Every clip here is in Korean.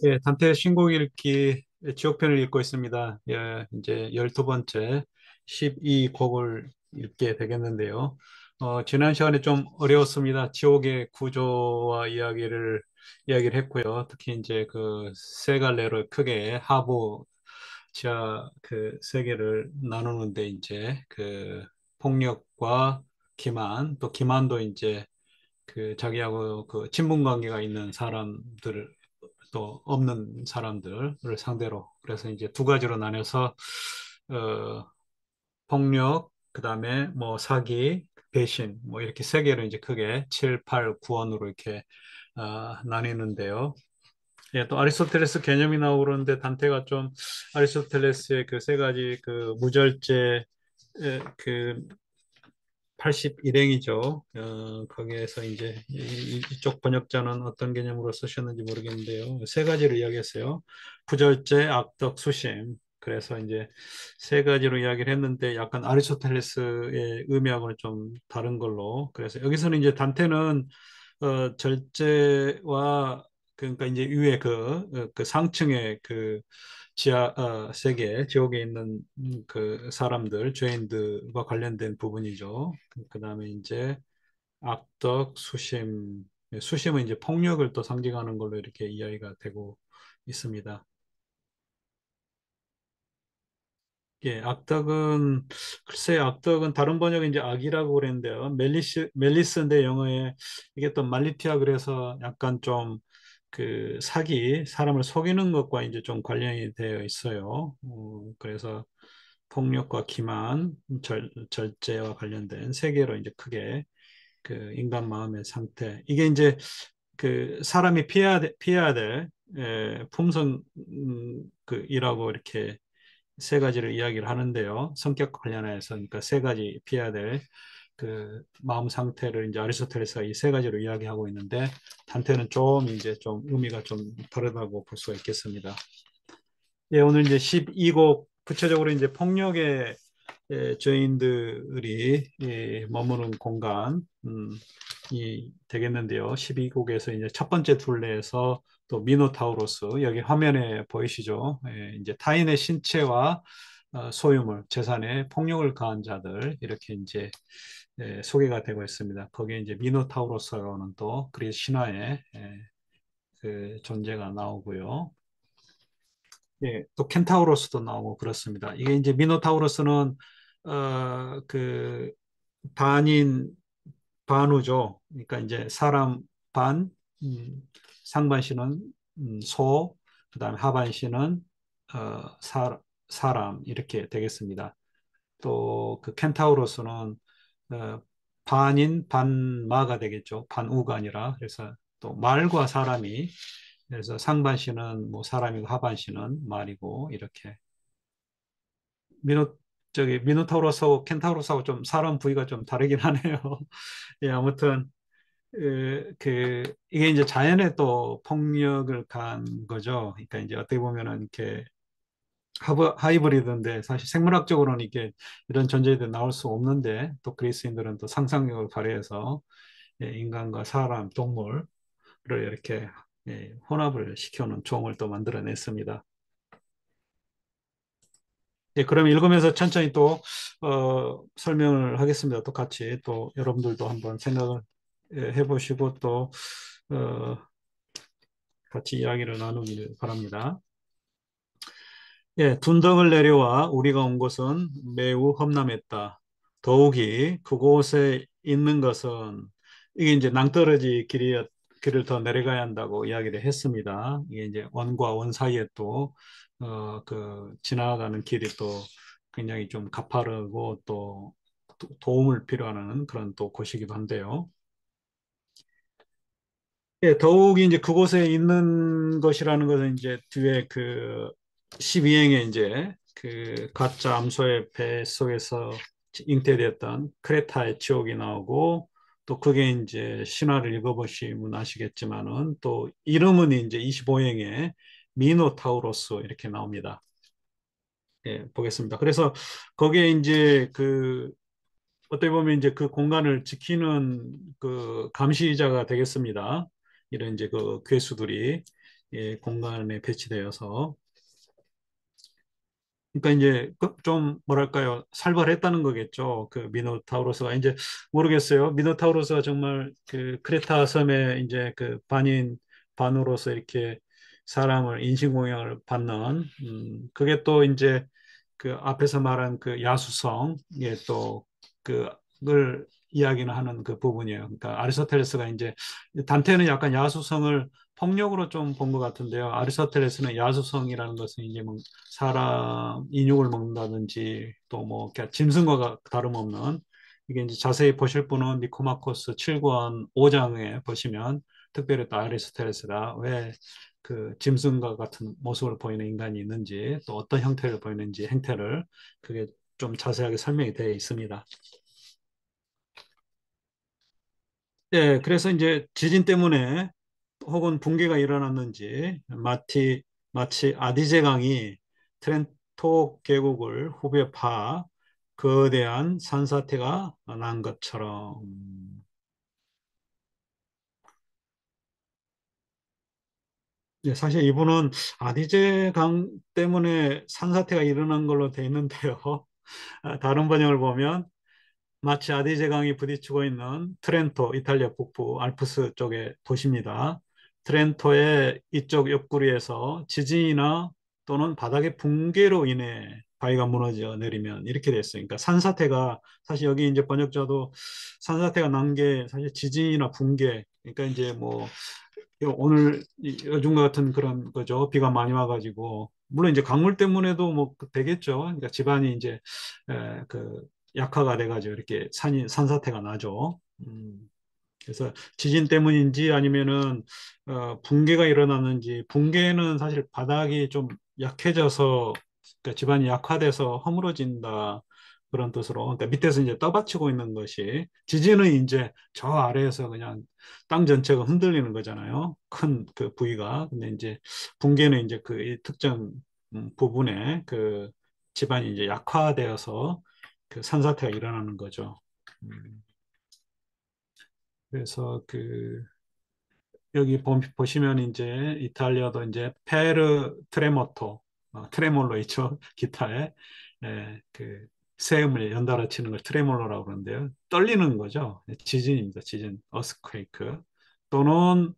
예, 단테 신곡 읽기 지옥편을 읽고 있습니다. 예, 이제 12번째 12곡을 읽게 되겠는데요. 지난 시간에 좀 어려웠습니다. 지옥의 구조와 이야기를 했고요. 특히 이제 그 세 갈래로 크게 하부, 지하 그 세 개를 나누는데 이제 그 폭력과 기만, 또 기만도 이제 그 자기하고 그 친분 관계가 있는 사람들을 또 없는 사람들을 상대로 그래서 이제 두 가지로 나눠서 어, 폭력 그다음에 뭐 사기 배신 뭐 이렇게 세 개로 이제 크게 7, 8, 9원으로 이렇게 나뉘는데요. 예, 또 아리스토텔레스 개념이 나오고 그러는데 단테가 좀 아리스토텔레스의 그 세 가지 그 무절제 그 81행이죠. 거기에서 이제 이쪽 번역자는 어떤 개념으로 쓰셨는지 모르겠는데요. 세 가지로 이야기했어요. 부절제, 악덕, 수심. 그래서 이제 세 가지로 이야기를 했는데 약간 아리스토텔레스의 의미하고는 좀 다른 걸로. 그래서 여기서는 이제 단테는 절제와 그러니까 이제 위에 그 상층의 그 지하 세계 지옥에 있는 그 사람들 죄인들과 관련된 부분이죠. 그다음에 이제 악덕 수심은 이제 폭력을 또 상징하는 걸로 이렇게 이야기가 되고 있습니다. 예, 악덕은 글쎄 악덕은 다른 번역은 이제 악이라고 그랬는데요. 멜리스인데 영어에 이게 또 말리티아 그래서 약간 좀 그 사람을 속이는 것과 이제 좀 관련이 되어 있어요. 그래서 폭력과 기만, 절제와 관련된 세 개로 이제 크게 그 인간 마음의 상태. 이게 이제 그 사람이 피해야 될 품성 그 이라고 이렇게 세 가지를 이야기를 하는데요. 성격 관련해서 그러니까 세 가지 피해야 될 그 마음 상태를 이제 아리스토텔레스가 이 세 가지로 이야기하고 있는데 단테는 좀 이제 좀 의미가 좀 다르다고 볼 수가 있겠습니다. 예, 오늘 이제 12곡 구체적으로 이제 폭력의 죄인들이 머무는 공간 이 되겠는데요. 12곡에서 이제 첫 번째 둘레에서 또 미노타우로스 여기 화면에 보이시죠? 예, 이제 타인의 신체와 소유물, 재산에 폭력을 가한 자들 이렇게 이제 소개가 되고 있습니다. 거기에 이제 미노타우로스라는 또 그리스 신화의 그 존재가 나오고요. 예, 또 켄타우로스도 나오고 그렇습니다. 이게 이제 미노타우로스는 그 반인 반우죠. 그러니까 이제 사람 반, 상반신은 소, 그다음에 하반신은 사람 이렇게 되겠습니다. 또 그 켄타우로스는 어, 반인 반마가 되겠죠. 반우가 아니라 그래서 또 말과 사람이 그래서 상반신은 뭐 사람이고 하반신은 말이고 이렇게 미노 미노타우로스하고 켄타우로스하고 좀 사람 부위가 좀 다르긴 하네요. 예, 아무튼 이게 이제 자연의 또 폭력을 가한 거죠. 그러니까 이제 어떻게 보면은 이렇게 하이브리드인데 사실 생물학적으로는 이게 이런 존재들이 나올 수 없는데 또 그리스인들은 또 상상력을 발휘해서 인간과 사람, 동물을 이렇게 혼합을 시켜놓은 종을 또 만들어냈습니다. 예, 그럼 읽으면서 천천히 또 설명을 하겠습니다. 똑같이 또 여러분들도 한번 생각을 해보시고 또 어, 같이 이야기를 나누길 바랍니다. 예, 둔덕을 내려와 우리가 온 곳은 매우 험난했다. 더욱이 그곳에 있는 것은 이게 이제 낭떠러지 길을 더 내려가야 한다고 이야기를 했습니다. 이게 이제 원과 원 사이에 또 그 지나가는 길이 또 굉장히 좀 가파르고 또 도움을 필요하는 그런 또 곳이기도 한데요. 예, 더욱이 이제 그곳에 있는 것이라는 것은 이제 뒤에 그 12행에 이제 그 가짜 암소의 배 속에서 잉태되었던 크레타의 지옥이 나오고 또 그게 이제 신화를 읽어보시면 아시겠지만은 또 이름은 이제 25행에 미노타우로스 이렇게 나옵니다. 예, 보겠습니다. 그래서 거기에 이제 그 어떻게 보면 이제 그 공간을 지키는 그 감시자가 되겠습니다. 이런 이제 그 괴수들이. 예, 공간에 배치되어서 그러니까 이제 그좀 뭐랄까요 살벌했다는 거겠죠. 그 미노타우로스가 이제 모르겠어요. 미노타우로스가 정말 그 크레타 섬에 이제 그 반인 반으로서 이렇게 사람을 인신공양을 받는 그게 또 이제 그 앞에서 말한 그 야수성 예 또 그걸 이야기는 하는 그 부분이에요. 그러니까 아리스토텔레스가 이제 단테는 약간 야수성을 폭력으로 좀 본 것 같은데요. 아리스토텔레스는 야수성이라는 것은 이제 뭐 사람 인육을 먹는다든지 또 뭐 짐승과 다름없는 이게 이제 자세히 보실 분은 니코마코스 7권 5장에 보시면 특별히 또 아리스토텔레스가 왜 그 짐승과 같은 모습을 보이는 인간이 있는지 또 어떤 형태를 보이는지 행태를 그게 좀 자세하게 설명이 되어 있습니다. 예, 그래서 이제 지진 때문에 혹은 붕괴가 일어났는지 마치 아디제 강이 트렌토 계곡을 후벼 파 거대한 산사태가 난 것처럼 예, 사실 이분은 아디제 강 때문에 산사태가 일어난 걸로 돼 있는데요. 다른 번역을 보면 마치 아디제 강이 부딪히고 있는 트렌토, 이탈리아 북부 알프스 쪽의 도시입니다. 트렌토의 이쪽 옆구리에서 지진이나 또는 바닥의 붕괴로 인해 바위가 무너져 내리면 이렇게 됐어요. 그러니까 산사태가 사실 여기 이제 번역자도 산사태가 난 게 사실 지진이나 붕괴, 그러니까 이제 뭐 오늘 요즘 같은 그런 거죠. 비가 많이 와가지고 물론 이제 강물 때문에도 뭐 되겠죠. 그러니까 집안이 이제 그 약화가 돼가지고 이렇게 산사태가 나죠. 그래서 지진 때문인지 아니면은 붕괴가 일어났는지 붕괴는 사실 바닥이 좀 약해져서 그러니까 집안이 약화돼서 허물어진다 그런 뜻으로 그러니까 밑에서 이제 떠받치고 있는 것이 지진은 이제 저 아래에서 그냥 땅 전체가 흔들리는 거잖아요. 큰 그 부위가 근데 이제 붕괴는 이제 그 특정 부분에 그 집안이 이제 약화되어서 그 산사태가 일어나는 거죠. 음, 그래서 그 여기 보시면 이제 이탈리아도 이제 페르 트레모토, 트레몰로 있죠. 기타에 그 세음을 연달아 치는 걸 트레몰로라고 그러는데요. 떨리는 거죠. 지진입니다. 지진, 어스퀘이크 또는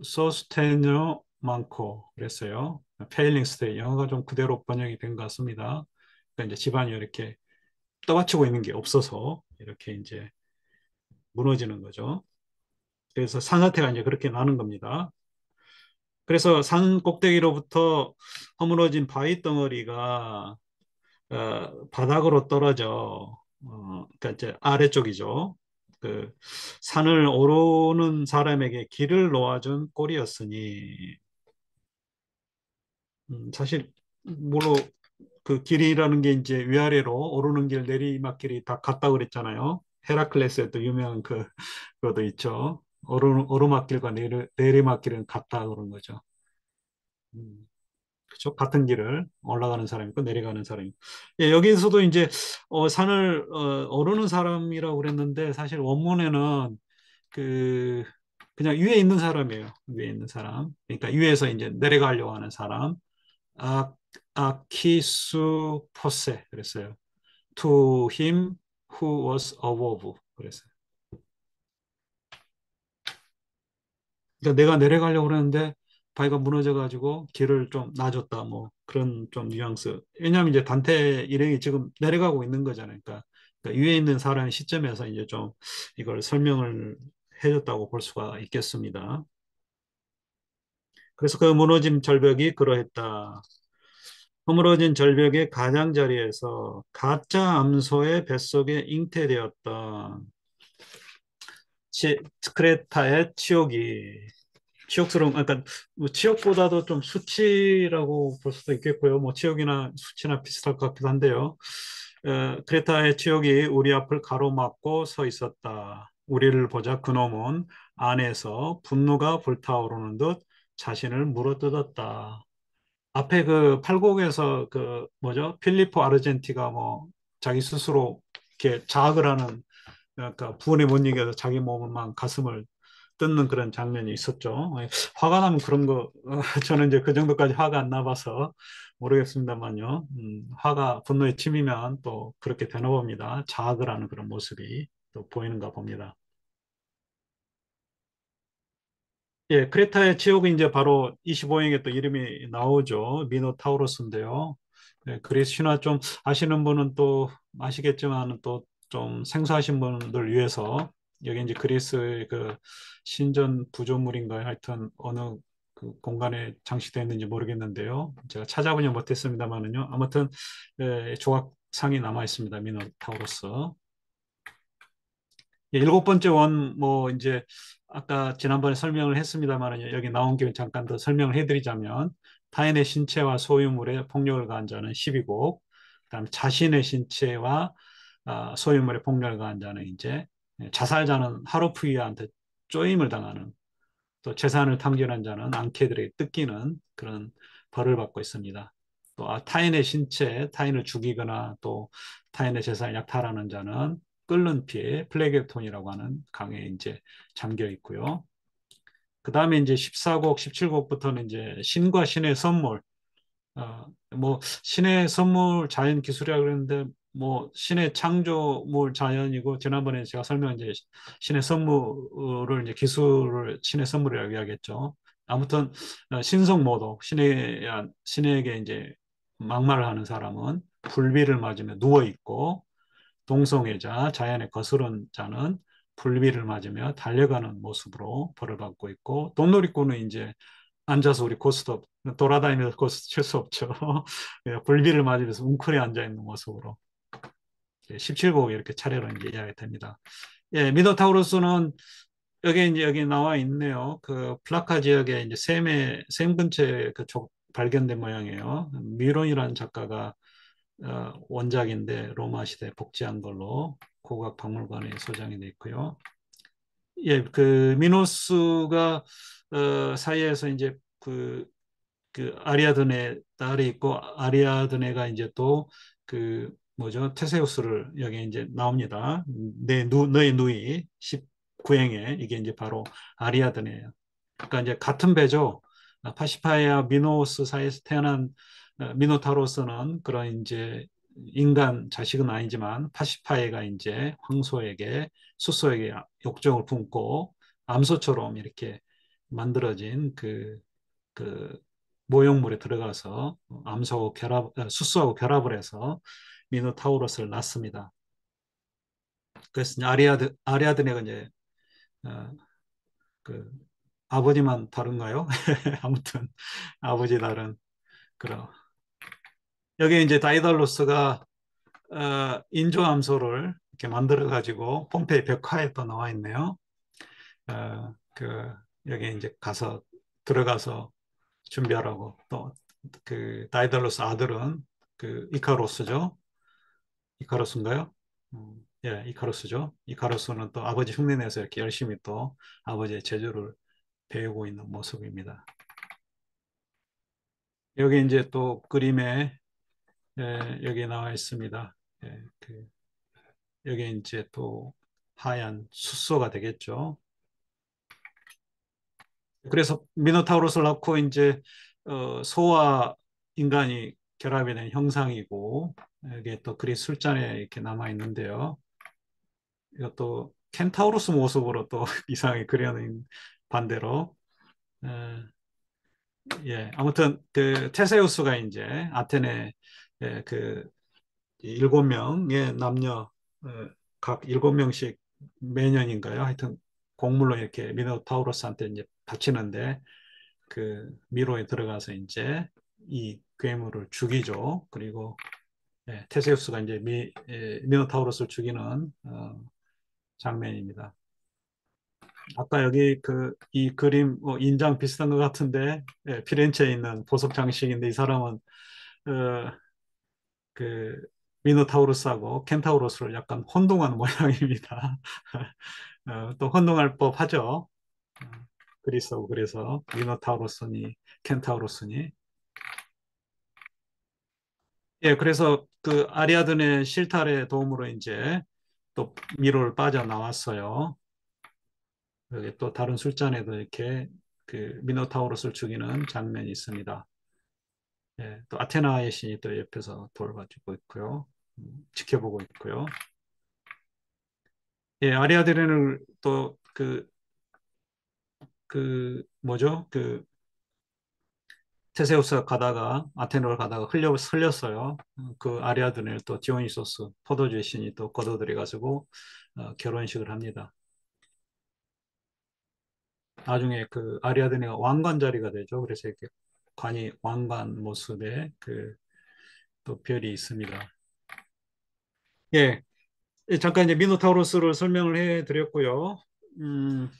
소스테뇨 많고 그랬어요. 페일링 스테이 영어가 좀 그대로 번역이 된 것 같습니다. 그러니까 이제 집안이 이렇게 떠받치고 있는 게 없어서 이렇게 이제 무너지는 거죠. 그래서 산사태가 이제 그렇게 나는 겁니다. 그래서 산 꼭대기로부터 허물어진 바위 덩어리가 바닥으로 떨어져 그러니까 이제 아래쪽이죠. 그 산을 오르는 사람에게 길을 놓아준 꼴이었으니 사실 뭐로 그 길이라는 게 이제 위아래로 오르는 길 내리막길이 다 같다 그랬잖아요. 헤라클레스의 또 유명한 그것도 있죠. 오르막길과 내리막길은 같다 그런 거죠. 음. 그죠? 같은 길을 올라가는 사람이 있고 내려가는 사람이 있고. 예, 여기서도 이제 산을 오르는 사람이라고 그랬는데 사실 원문에는 그 그냥 위에 있는 사람이에요. 위에 있는 사람. 그러니까 위에서 이제 내려가려고 하는 사람. 아, 아키수 포세 그랬어요. To him who was above 그랬어요. 그러니까 내가 내려가려고 그러는데 바위가 무너져가지고 길을 좀 놔줬다. 뭐 그런 좀 뉘앙스. 왜냐하면 이제 단테 일행이 지금 내려가고 있는 거잖아요. 그러니까 위에 있는 사람의 시점에서 이제 좀 이걸 설명을 해줬다고 볼 수가 있겠습니다. 그래서 그 무너진 절벽이 그러했다. 허물어진 절벽의 가장자리에서 가짜 암소의 뱃속에 잉태되었던 크레타의 치욕이 치욕스러운, 그러니까 뭐 치욕보다도 좀 수치라고 볼 수도 있겠고요. 뭐 치욕이나 수치나 비슷할 것 같기도 한데요. 크레타의 치욕이 우리 앞을 가로막고 서 있었다. 우리를 보자 그놈은 안에서 분노가 불타오르는 듯 자신을 물어뜯었다. 앞에 그 팔곡에서 그 뭐죠? 필리포 아르젠티가 뭐 자기 스스로 이렇게 자학을 하는 그러니까 부은에 못 이겨서 자기 몸만 가슴을 뜯는 그런 장면이 있었죠. 화가 나면 그런 거, 저는 이제 그 정도까지 화가 안 나봐서 모르겠습니다만요. 화가 분노에 치미면 또 그렇게 되나 봅니다. 자학을 하는 그런 모습이 또 보이는가 봅니다. 예, 크레타의 지옥은 이제 바로 25행에 또 이름이 나오죠. 미노타우로스인데요. 예, 그리스 신화 좀 아시는 분은 또 아시겠지만 또 좀 생소하신 분들 위해서 여기 이제 그리스의 그 신전 구조물인가요? 하여튼 어느 그 공간에 장식되어 있는지 모르겠는데요. 제가 찾아보지 못했습니다만은요. 아무튼 예, 조각상이 남아 있습니다. 미노타우로스. 예, 일곱 번째 원, 뭐, 이제, 아까 지난번에 설명을 했습니다만, 여기 나온 김에 잠깐 더 설명을 해드리자면, 타인의 신체와 소유물에 폭력을 가한 자는 12곡, 그다음에 자신의 신체와 소유물에 폭력을 가한 자는 이제, 자살자는 하루프이한테 쪼임을 당하는, 또 재산을 탕진한 자는 앙캐들에게 뜯기는 그런 벌을 받고 있습니다. 또 타인의 신체, 타인을 죽이거나 또 타인의 재산을 약탈하는 자는 끓는 피에 플레게톤이라고 하는 강에 이제 잠겨 있고요. 그 다음에 이제 14곡, 17곡부터는 이제 신과 신의 선물, 뭐 신의 선물 자연 기술이라 그러는데 뭐 신의 창조물 자연이고 지난번에 제가 설명 이제 신의 선물을 이제 기술을 신의 선물이라고 이야기했죠. 아무튼 신성모독 신에게 이제 막말을 하는 사람은 불비를 맞으며 누워 있고 동성애자 자연의 거스른 자는 불비를 맞으며 달려가는 모습으로 벌을 받고 있고 돈놀이꾼은 이제 앉아서 우리 고스톱 돌아다니면서 고스톱 칠 수 없죠. 예, 불비를 맞으면서 웅크려 앉아 있는 모습으로 17곡 이렇게 차례로 이제 이야기 됩니다. 예, 미노타우로스는 여기 이제 여기 나와 있네요. 그 플라카 지역에 이제 샘 근처에 발견된 모양이에요. 미론이라는 작가가 원작인데 로마 시대에 복제한 걸로 고각 박물관에 소장이 돼 있고요. 예, 그 미노스가 사이에서 이제 그 아리아드네 딸이 있고 아리아드네가 이제 또 그 뭐죠 테세우스를 여기 이제 나옵니다. 너의 누이 19행에 이게 이제 바로 아리아드네예요. 그러니까 이제 같은 배죠. 파시파이와 미노스 사이에서 태어난 미노타우로스는 그런 이제 인간 자식은 아니지만 파시파이가 이제 황소에게 숫소에게 욕정을 품고 암소처럼 이렇게 만들어진 그 모형물에 들어가서 숫소하고 결합을 해서 미노타우로스를 낳습니다. 그래서 이제 아리아드네가 이제 어, 그 아버지만 다른가요? 아무튼 아버지 다른 그런 여기 이제 다이달로스가 인조암소를 이렇게 만들어 가지고 폼페이 벽화에 또 나와 있네요. 그 여기 이제 가서 들어가서 준비하라고 또 그 다이달로스 아들은 그 이카로스죠. 이카로스인가요? 예, 이카로스죠. 이카로스는 또 아버지 흉내내서 이렇게 열심히 또 아버지의 재주를 배우고 있는 모습입니다. 여기 이제 또 그림에 여기 나와 있습니다. 예, 여기 이제 또 하얀 숫소가 되겠죠. 그래서 미노타우로스를 낳고 이제 소와 인간이 결합이 된 형상이고 여기에 또 그리스 술잔에 이렇게 남아 있는데요. 이것도 켄타우로스 모습으로 또 이상하게 그려낸 반대로 에, 예 아무튼 그 테세우스가 이제 아테네 그 일곱 명의 남녀 각 일곱 명씩 매년인가요? 하여튼 곡물로 이렇게 미노타우로스한테 이제 바치는데 그 미로에 들어가서 이제 이 괴물을 죽이죠. 그리고 테세우스가 이제 미노타우로스를 죽이는 장면입니다. 아까 여기 이 그림 인장 비슷한 것 같은데 피렌체에 있는 보석 장식인데 이 사람은 어, 그 미노타우루스하고 켄타우로스를 약간 혼동하는 모양입니다. 또 혼동할 법하죠. 어, 그리스하고 그래서 미노타우로스니 켄타우로스니 예 그래서 그 아리아드네 실탈의 도움으로 이제 또 미로를 빠져나왔어요. 여기 또 다른 술잔에도 이렇게 그 미노타우로스를 죽이는 장면이 있습니다. 예, 또 아테나의 신이 또 옆에서 돌 가지고 있고요. 지켜보고 있고요. 예, 아리아드레는 또 뭐죠? 테세우스가 가다가 아테네를 가다가 흘렸어요. 그 아리아드네를 또 디오니소스 포도주의 신이 또 거둬들여 가지고 결혼식을 합니다. 나중에 그 아리아드네가 왕관 자리가 되죠. 그래서 이렇게 관이 왕관 모습의 그 또 별이 있습니다. 예, 잠깐 이제 미노타우로스를 설명을 해 드렸고요. 음,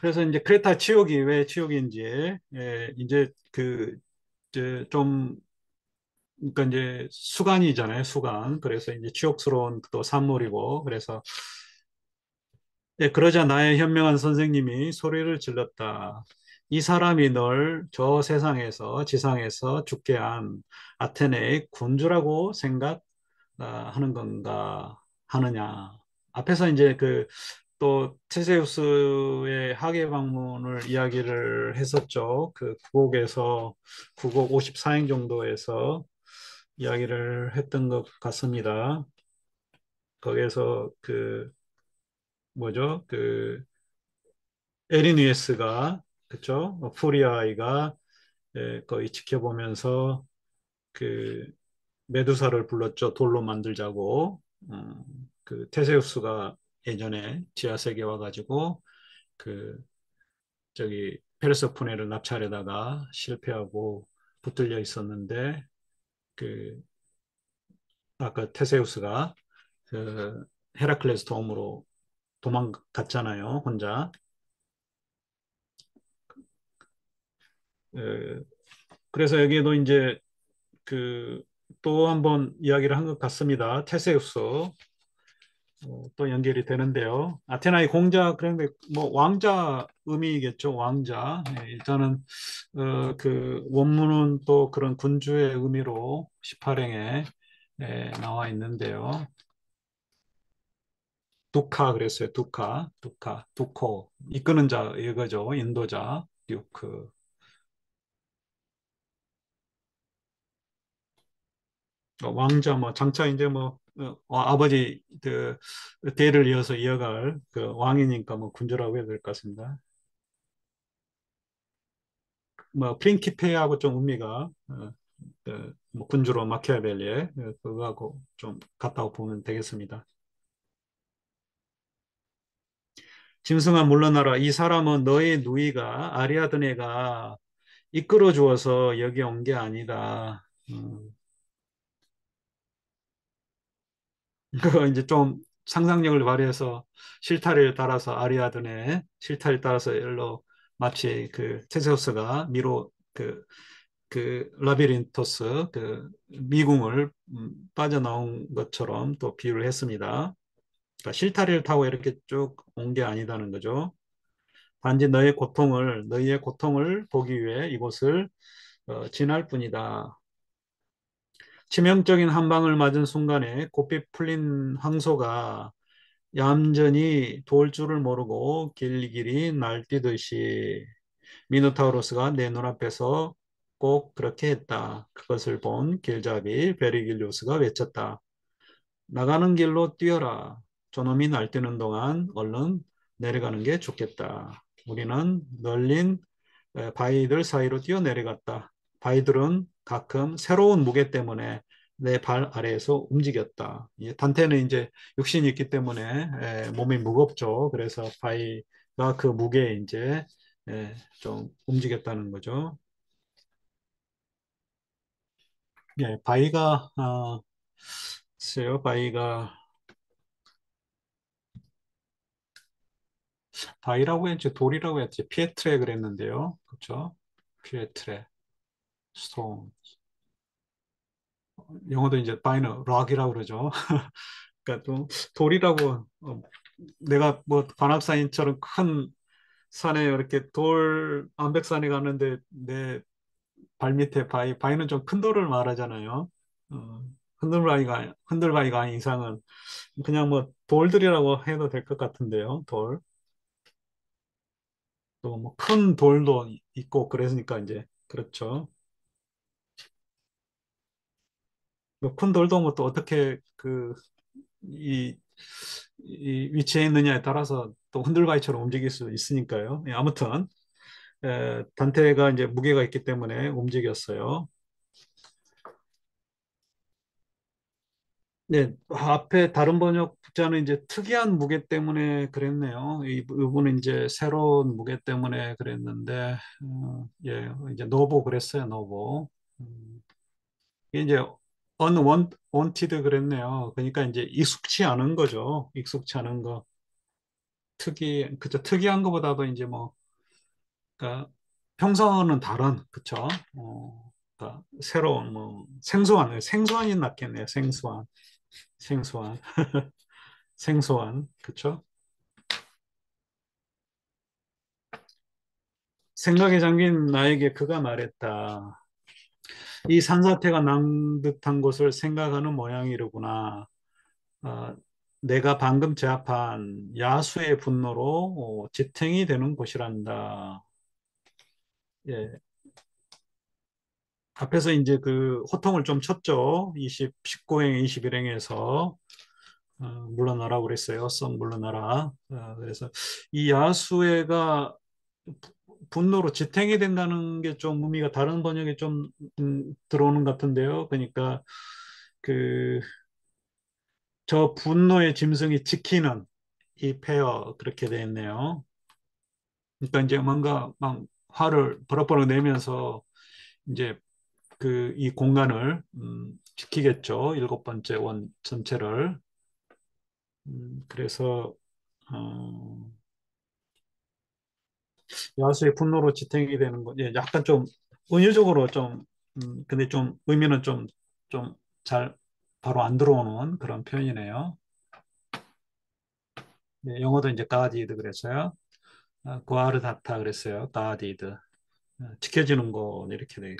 그래서 이제 크레타 치욕이 왜 치욕인지, 예, 이제 이제 좀, 그러니까 이제 수간이잖아요, 수간. 그래서 이제 치욕스러운 또 산물이고, 그래서, 예, 그러자 나의 현명한 선생님이 소리를 질렀다. 이 사람이 널 저 세상에서, 지상에서 죽게 한 아테네의 군주라고 생각하는 건가 하느냐. 앞에서 이제 또 테세우스의 학예 방문을 이야기를 했었죠. 그 구곡 54행 정도에서 이야기를 했던 것 같습니다. 거기에서 뭐죠? 에리니에스가 그쵸? 프리아이가 거의 지켜보면서 그 메두사를 불렀죠. 돌로 만들자고. 테세우스가 예전에 지하세계에 와가지고 그 저기 페르세포네를 납치하려다가 실패하고 붙들려 있었는데 그 아까 테세우스가 헤라클레스 도움으로 도망갔잖아요, 혼자. 어, 그래서 여기에도 이제 그 또 한번 이야기를 한 것 같습니다. 테세우스 또 연결이 되는데요. 아테나의 공자 그런데 뭐 왕자 의미겠죠. 왕자. 예, 일단은 그 원문은 또 그런 군주의 의미로 18행에 나와 있는데요. 두카 그랬어요. 두코 이끄는 자 이거죠. 인도자 듀크. 왕자 뭐 장차 이제 뭐 아버지 대를 이어서 이어갈 그 왕이니까 뭐 군주라고 해야 될 것 같습니다. 뭐 프린키페하고 좀 의미가 뭐 군주로 마키아벨리에 그거하고 좀 같다고 보면 되겠습니다. 짐승아 물러나라. 이 사람은 너의 누이가 아리아드네가 이끌어 주어서 여기 온 게 아니다. 그거 이제 좀 상상력을 발휘해서 실타래를 따라서 아리아드네 실타래를 따라서 일로 마치 그 테세우스가 미로 그 라비린토스 그 미궁을 빠져나온 것처럼 또 비유를 했습니다. 그러니까 실타래를 타고 이렇게 쭉 온 게 아니다는 거죠. 단지 너희의 고통을 보기 위해 이곳을 지날 뿐이다. 치명적인 한 방을 맞은 순간에 고삐 풀린 황소가 얌전히 돌 줄을 모르고 길길이 날뛰듯이 미노타우로스가 내 눈앞에서 꼭 그렇게 했다. 그것을 본 길잡이 베리길리우스가 외쳤다. 나가는 길로 뛰어라. 저놈이 날뛰는 동안 얼른 내려가는 게 좋겠다. 우리는 널린 바위들 사이로 뛰어내려갔다. 바위들은 가끔 새로운 무게 때문에 내 발 아래에서 움직였다. 단테는 이제 육신이 있기 때문에 몸이 무겁죠. 그래서 바위가 그 무게에 이제 좀 움직였다는 거죠. 예, 글쎄요, 바위라고 했지, 돌이라고 했지, 피에트레 그랬는데요. 그렇죠? 피에트레, 스톤. 영어도 이제 바위는 락이라고 그러죠. 그러니까 좀 돌이라고 내가 뭐 관악산인처럼 큰 산에 이렇게 암백산에 가는데 내 발밑에 바위는 좀 큰 돌을 말하잖아요. 흔들바위가 아닌 이상은 그냥 뭐 돌들이라고 해도 될 것 같은데요. 돌. 또 뭐 큰 돌도 있고 그러니까 이제 그렇죠. 뭐큰 돌도 뭐 또 어떻게 이, 이 위치에 있느냐에 따라서 또 흔들바위처럼 움직일 수 있으니까요. 예, 아무튼 단테가 이제 무게가 있기 때문에 움직였어요. 네, 앞에 다른 번역자는 이제 특이한 무게 때문에 그랬네요. 이분은 이제 새로운 무게 때문에 그랬는데, 예, 이제 노보 그랬어요, 노보. 이게 이제 unwanted 그랬네요. 그러니까 이제 익숙치 않은 거죠. 익숙치 않은 거. 그죠. 특이한 것보다도 이제 뭐, 그러니까 평소는 다른, 그쵸. 그러니까 새로운, 뭐, 생소한이 낫겠네요. 생소한, 생소한, 그쵸. 생각에 잠긴 나에게 그가 말했다. 이 산사태가 난 듯한 것을 생각하는 모양이로구나. 어, 내가 방금 제압한 야수의 분노로 지탱이 되는 곳이란다. 예. 앞에서 이제 그 호통을 좀 쳤죠. 19행, 21행에서 물러나라고 그랬어요. 썩 물러나라. 그래서 이 야수애가 분노로 지탱이 된다는 게 좀 의미가 다른 번역에 좀 들어오는 것 같은데요. 그러니까 그 저 분노의 짐승이 지키는 이 페어 그렇게 돼 있네요. 그러니까 이제 뭔가 막 화를 버럭버럭 내면서 이제 이 공간을 지키겠죠. 일곱 번째 원 전체를. 그래서 어, 야수의 분노로 지탱이 되는 거, 예, 약간 좀 은유적으로 좀, 근데 좀 의미는 좀 잘 바로 안 들어오는 그런 표현이네요. 네, 영어도 이제 가디드 그랬어요. 구아르다타 그랬어요. 가디드. 지켜지는 거 이렇게 돼.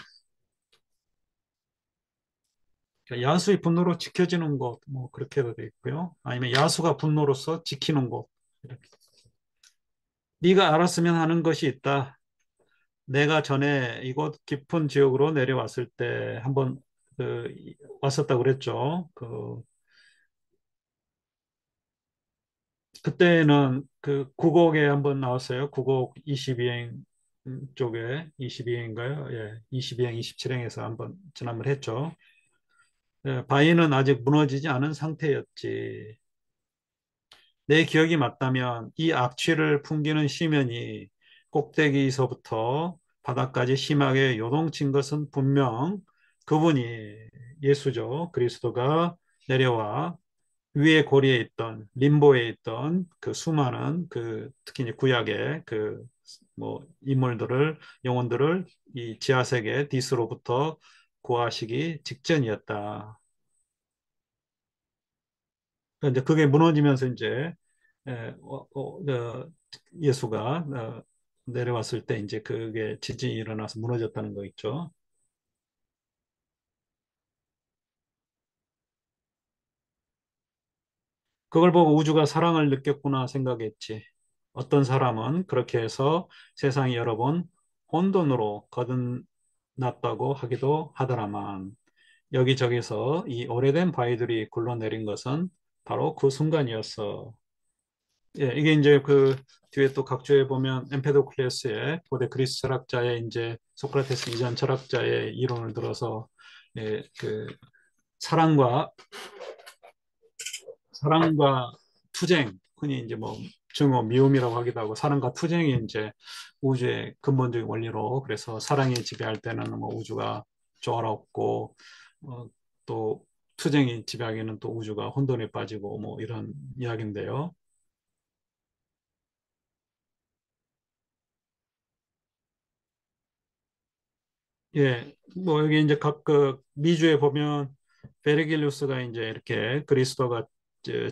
그러니까 야수의 분노로 지켜지는 것, 뭐 그렇게도 돼 있고요. 아니면 야수가 분노로서 지키는 것. 이렇게. 네가 알았으면 하는 것이 있다. 내가 전에 이곳 깊은 지역으로 내려왔을 때 한번 그 왔었다고 그랬죠. 그때는 그 구곡에 한번 나왔어요. 구곡 22행 쪽에 22행인가요? 예, 22행, 27행에서 한번 지난번 했죠. 예, 바위는 아직 무너지지 않은 상태였지. 내 기억이 맞다면 이 악취를 풍기는 심연이 꼭대기에서부터 바닥까지 심하게 요동친 것은 분명 그분이 예수죠. 그리스도가 내려와 위에 고리에 있던 림보에 있던 그 수많은 특히 이제 구약의 뭐 인물들을 영혼들을 이 지하세계 디스로부터 구하시기 직전이었다. 그러니까 이제 그게 무너지면서 이제 예수가 내려왔을 때 이제 그게 지진이 일어나서 무너졌다는 거 있죠. 그걸 보고 우주가 사랑을 느꼈구나 생각했지. 어떤 사람은 그렇게 해서 세상이 여러 번 혼돈으로 거듭났다고 하기도 하더라만 여기저기서 이 오래된 바위들이 굴러내린 것은 바로 그 순간이었어. 예, 이게 이제 뒤에 또 각주에 보면 엠페도클레스의 고대 그리스 철학자의 이제 소크라테스 이전 철학자의 이론을 들어서 예, 사랑과 사랑과 투쟁, 흔히 이제 뭐 증오, 미움이라고 하기도 하고 사랑과 투쟁이 이제 우주의 근본적인 원리로 그래서 사랑이 지배할 때는 뭐 우주가 조화롭고 어, 또 투쟁이 지배하기는 또 우주가 혼돈에 빠지고 뭐 이런 이야기인데요. 예, 뭐 여기 이제 미주에 보면 베르길루스가 이제 이렇게 그리스도가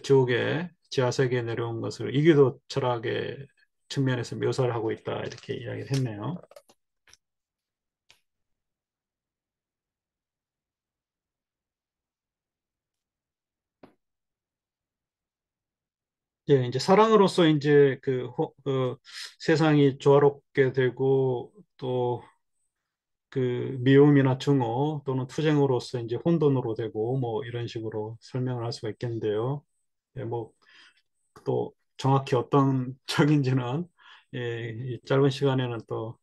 지옥에 지하세계에 내려온 것을 이교도 철학의 측면에서 묘사를 하고 있다 이렇게 이야기를 했네요. 예, 이제 사랑으로서 이제 세상이 조화롭게 되고 또 그 미움이나 증오 또는 투쟁으로서 이제 혼돈으로 되고 뭐 이런 식으로 설명을 할 수가 있겠는데요. 예, 뭐 또 정확히 어떤 적인지는 이 짧은 시간에는 또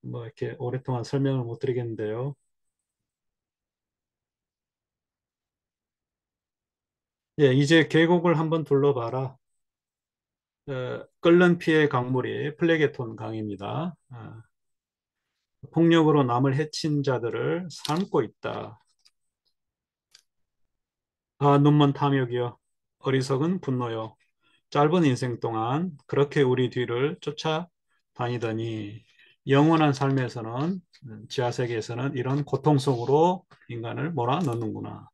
뭐 이렇게 오랫동안 설명을 못 드리겠는데요. 예, 이제 계곡을 한번 둘러봐라. 끓는 피의 강물이 플레게톤 강입니다. 폭력으로 남을 해친 자들을 삼고 있다. 아, 눈먼 탐욕이여, 어리석은 분노여, 짧은 인생 동안 그렇게 우리 뒤를 쫓아다니더니 영원한 삶에서는 지하세계에서는 이런 고통 속으로 인간을 몰아넣는구나.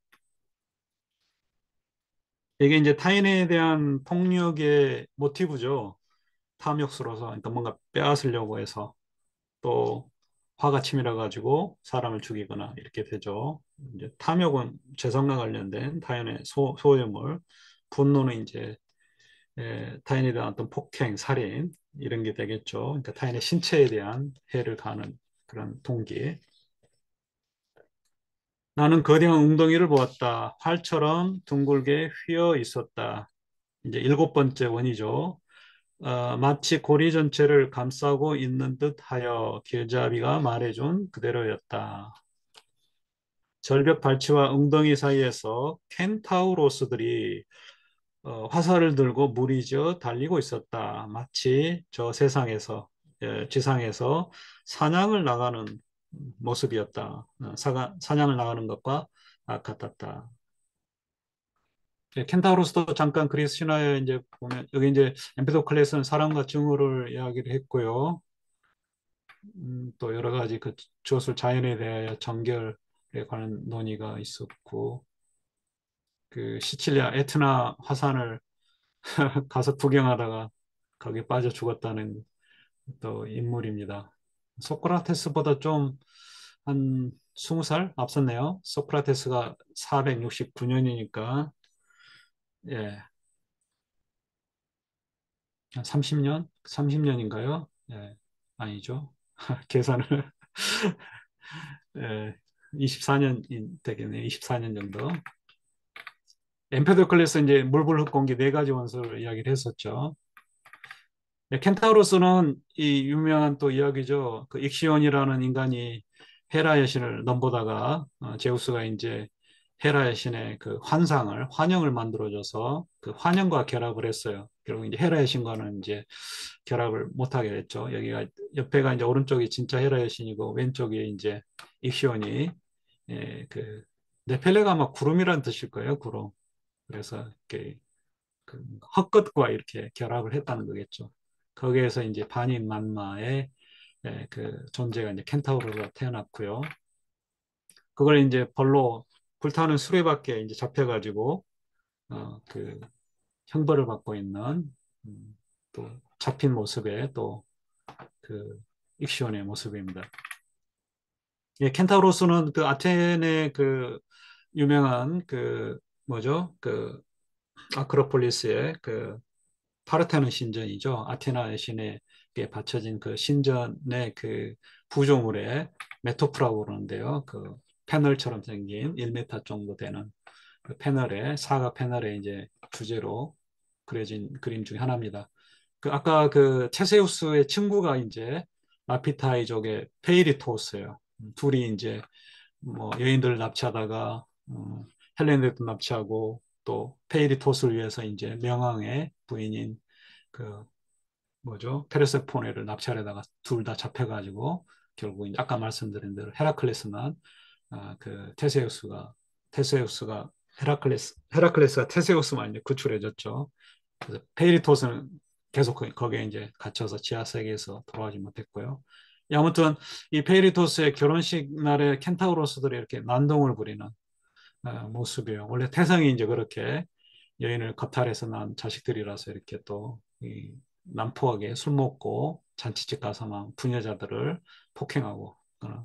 이게 이제 타인에 대한 폭력의 모티브죠. 탐욕스러워서 그러니까 뭔가 빼앗으려고 해서 또 화가 치밀어 가지고 사람을 죽이거나 이렇게 되죠. 이제 탐욕은 죄성과 관련된 타인의 소유물, 분노는 이제 타인에 대한 어떤 폭행, 살인 이런 게 되겠죠. 그러니까 타인의 신체에 대한 해를 가하는 그런 동기. 나는 거대한 웅덩이를 보았다. 활처럼 둥글게 휘어 있었다. 이제 일곱 번째 원이죠. 마치 고리 전체를 감싸고 있는 듯하여 길잡이가 말해준 그대로였다. 절벽 발치와 웅덩이 사이에서 켄타우로스들이 화살을 들고 무리지어 달리고 있었다. 마치 저 세상에서, 지상에서 사냥을 나가는 모습이었다. 사냥을 나가는 것과 같았다. 켄타우로스도 잠깐 그리스 신화에 이제 보면 여기 이제 엠페도클레스는 사랑과 증오를 이야기를 했고요. 또 여러 가지 그 주술 자연에 대하여 정결에 관한 논의가 있었고 그 시칠리아 에트나 화산을 가서 구경하다가 거기에 빠져 죽었다는 또 인물입니다. 소크라테스보다 좀 한 20살 앞섰네요. 소크라테스가 469년이니까 예, 한 30년? 30년인가요? 예, 아니죠. 계산을 예, 24년 되겠네요. 24년 정도. 엠페도클레스 이제 물불 흡공기 네 가지 원소를 이야기를 했었죠. 네, 켄타우로스는 이 유명한 또 이야기죠. 그 익시온이라는 인간이 헤라 여신을 넘보다가 제우스가 이제 헤라 여신의 그 환상을 환영을 만들어줘서 그 환영과 결합을 했어요. 결국 이제 헤라 여신과는 이제 결합을 못하게 됐죠. 여기가 옆에가 이제 오른쪽이 진짜 헤라 여신이고 왼쪽이 이제 익시온이 그 네펠레가 아마 구름이란 뜻일 거예요. 구름. 그래서 이렇게 그 헛것과 이렇게 결합을 했다는 거겠죠. 거기에서 이제 반인만마의 그 존재가 이제 켄타우로가 태어났고요. 그걸 이제 벌로 불타는 수레바퀴에 이제 잡혀가지고 그 형벌을 받고 있는 또 잡힌 모습의 또 그 익시온의 모습입니다. 예, 켄타우로스는 그 아테네 그 유명한 그 뭐죠? 그 아크로폴리스의 그 파르테논 신전이죠. 아테나 신에게 바쳐진 그 신전의 그 구조물에 메토프라고 그러는데요. 그 패널처럼 생긴 1m 정도 되는 그 패널에 사각 패널에 이제 주제로 그려진 그림 중에 하나입니다. 그 아까 그 테세우스의 친구가 이제 마피타이족의 페이리토스예요. 둘이 이제 뭐 여인들을 납치하다가 헬렌들도 납치하고 또 페이리토스를 위해서 이제 명왕의 부인인 그 뭐죠? 페르세포네를 납치하려다가 둘 다 잡혀가지고 결국 이제 아까 말씀드린 대로 헤라클레스만 그 테세우스가 헤라클레스가 테세우스만 이제 구출해줬죠. 그래서 페이리토스는 계속 거기에 이제 갇혀서 지하 세계에서 돌아오지 못했고요. 아무튼 이 페이리토스의 결혼식 날에 켄타우로스들이 이렇게 난동을 부리는 모습이에요. 원래 태생이 이제 그렇게 여인을 겁탈해서 난 자식들이라서 이렇게 또이 난폭하게 술 먹고 잔치집 가서 막 부녀자들을 폭행하고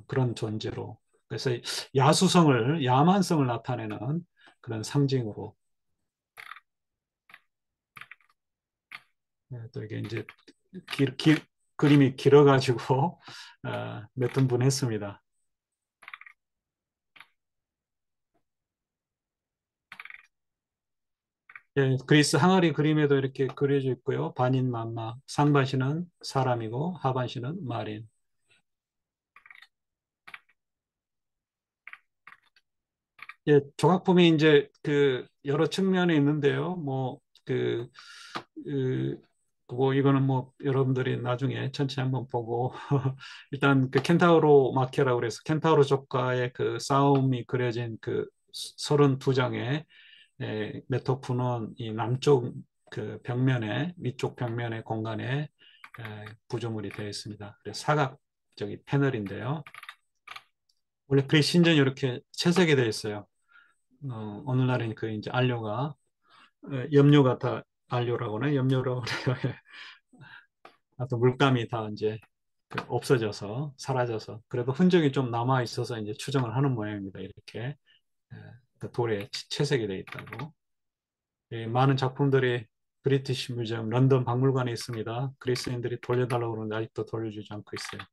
그런 존재로 그래서 야만성을 나타내는 그런 상징으로 또 이게 이제 길, 길, 그림이 길어가지고 몇 등분 했습니다. 예, 그리스 항아리 그림에도 이렇게 그려져 있고요. 반인만마, 상반신은 사람이고 하반신은 말인. 예, 조각품이 이제 그 여러 측면이 있는데요. 그, 그거 이거는 뭐 여러분들이 나중에 천천히 한번 보고 일단 그 켄타우로 마키아라고 그래서 켄타우로 조카의 그 싸움이 그려진 그 32장의 메토프는 이 남쪽 그 벽면에 위쪽 벽면의 공간에 구조물이 되어 있습니다. 그래서 사각적인 패널인데요. 원래 그리 신전이 이렇게 채색이 되어 있어요. 오늘날은 그 이제 안료가 염료가 다 안료라고나 염료라고 그래요. 하여튼 물감이 다 이제 그 없어져서 사라져서 그래도 흔적이 좀 남아 있어서 이제 추정을 하는 모양입니다. 이렇게 그 돌에 채색이 되어 있다고. 많은 작품들이 브리티시 뮤지엄 런던 박물관에 있습니다. 그리스인들이 돌려달라고 그러는데 아직도 돌려주지 않고 있어요.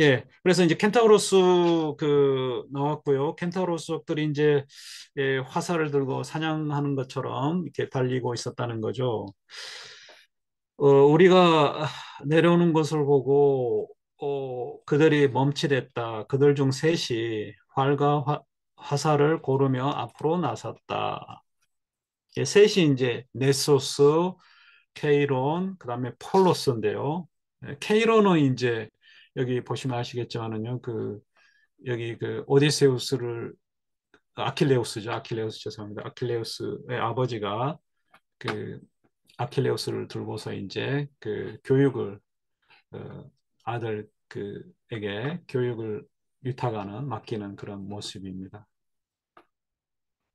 예, 그래서 이제 켄타우로스 그 나왔고요. 켄타우로스들이 이제 화살을 들고 사냥하는 것처럼 이렇게 달리고 있었다는 거죠. 우리가 내려오는 것을 보고 그들이 멈칫했다. 그들 중 셋이 활과 화살을 고르며 앞으로 나섰다. 셋이 이제 네소스, 케이론, 그다음에 폴로스인데요. 케이론은 이제 여기 보시면 아시겠지만은요. 그 여기 그 오디세우스를 아킬레우스죠. 아킬레우스 죄송합니다. 아킬레우스의 아버지가 그 아킬레우스를 들고서 이제 그 교육을 아들 그에게 교육을 위탁하는 맡기는 그런 모습입니다.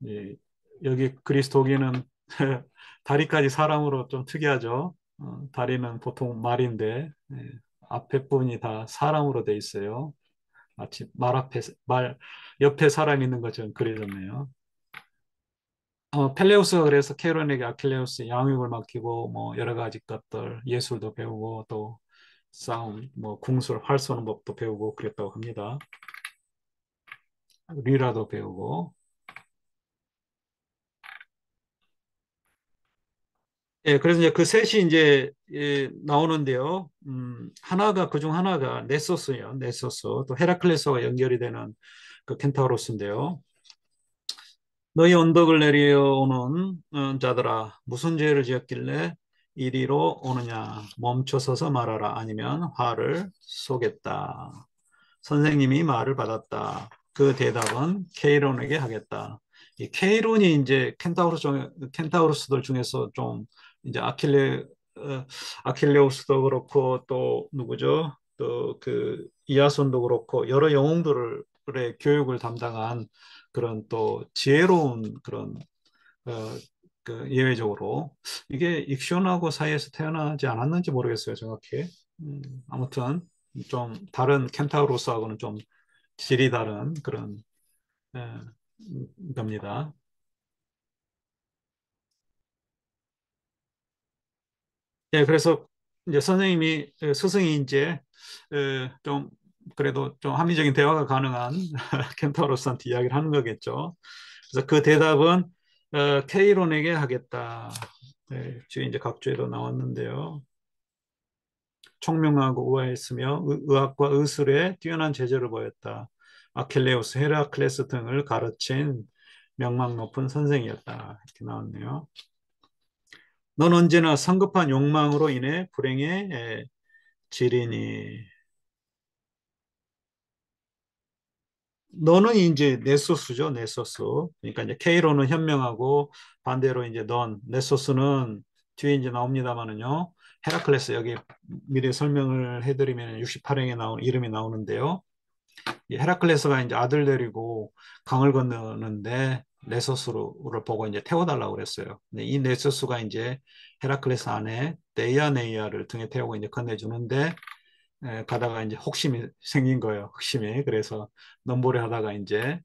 예, 여기 그리스도기는 다리까지 사람으로 좀 특이하죠. 다리는 보통 말인데 앞에 부분이 다 사람으로 돼 있어요. 마치 말 옆에 사람 있는 것처럼 그려졌네요. 펠레우스가 그래서 케론에게 아킬레우스 양육을 맡기고 뭐 여러 가지 것들 예술도 배우고 또 싸움 뭐 궁술 활 쏘는 법도 배우고 그랬다고 합니다. 리라도 배우고 예 그래서 이제 그 셋이 이제 나오는데요. 하나가 그중 하나가 네소스예요. 네소스 또 헤라클레스와 연결이 되는 그 켄타우로스인데요. 너희 언덕을 내려오는 자들아 무슨 죄를 지었길래 이리로 오느냐 멈춰서서 말하라 아니면 화를 쏘겠다. 선생님이 말을 받았다. 그 대답은 케이론에게 하겠다. 이 케이론이 이제 켄타우로스들 중에서 좀 이제 아킬레우스도 그렇고 또 누구죠? 또 그 이아손도 그렇고 여러 영웅들의 교육을 담당한 그런 또 지혜로운 그런 어, 그 예외적으로 이게 익션하고 사이에서 태어나지 않았는지 모르겠어요, 정확히. 아무튼 좀 다른 켄타우로스하고는 좀 질이 다른 그런 에, 겁니다. 예, 그래서 이제 선생님이 스승이 이제 좀 그래도 좀 합리적인 대화가 가능한 켄타우로스한테 이야기를 하는 거겠죠. 그래서 그 대답은 케이론에게 하겠다. 지금 이제 각주에도 나왔는데요. 총명하고 우아했으며 의학과 의술에 뛰어난 재주를 보였다. 아킬레우스, 헤라클레스 등을 가르친 명망 높은 선생이었다. 이렇게 나왔네요. 넌 언제나 성급한 욕망으로 인해 불행에 지리니. 너는 이제 네소스죠, 네소스. 그러니까 이제 케이로는 현명하고 반대로 이제 넌 네소스는 뒤에 이제 나옵니다만은요. 헤라클레스 여기 미리 설명을 해드리면 68행에 나온 이름이 나오는데요. 이 헤라클레스가 이제 아들 데리고 강을 건너는데 네소스를 보고 이제 태워달라고 그랬어요. 근데 이 네소스가 이제 헤라클레스 안에 데이아네이아를 등에 태우고 이제 건네주는데 가다가 이제 혹심이 생긴 거예요. 혹심이. 그래서 넘보레 하다가 이제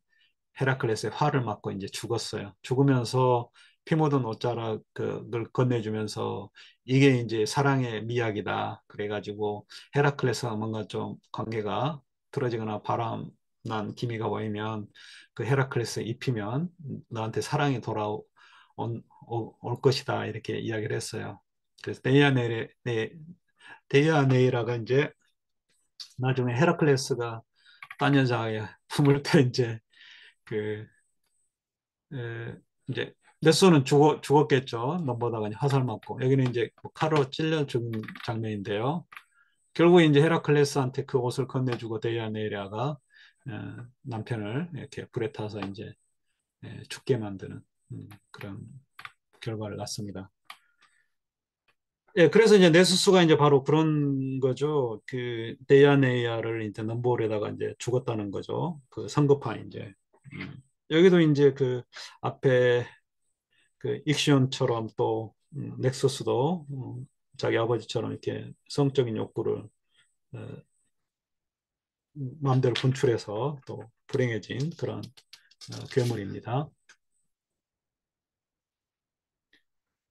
헤라클레스의 활을 맞고 이제 죽었어요. 죽으면서 피 묻은 옷자락을 건네주면서 이게 이제 사랑의 미학이다. 그래가지고 헤라클레스가 뭔가 좀 관계가 틀어지거나 바람난 기미가 보이면 그 헤라클레스 입히면 너한테 사랑이 올 것이다. 이렇게 이야기를 했어요. 그래서 데이아네이라가 이제 나중에 헤라클레스가 딴 여자의 품을 때 이제 그 이제 네소는 죽었겠죠. 넘보다가 이제 화살 맞고 여기는 이제 뭐 칼로 찔려 죽은 장면인데요. 결국 이제 헤라클레스한테 그 옷을 건네주고 데이아네이라가 남편을 이렇게 불에 타서 이제 죽게 만드는 그런 결과를 낳습니다. 예, 그래서 이제 네스수가 이제 바로 그런 거죠. 그 데이아네이아를 이제 넘버홀에다가 이제 죽었다는 거죠. 그 성급한 이제 여기도 이제 그 앞에 그 익시온처럼 또 넥서스도 자기 아버지처럼 이렇게 성적인 욕구를 어, 마음대로 분출해서 또 불행해진 그런 괴물입니다.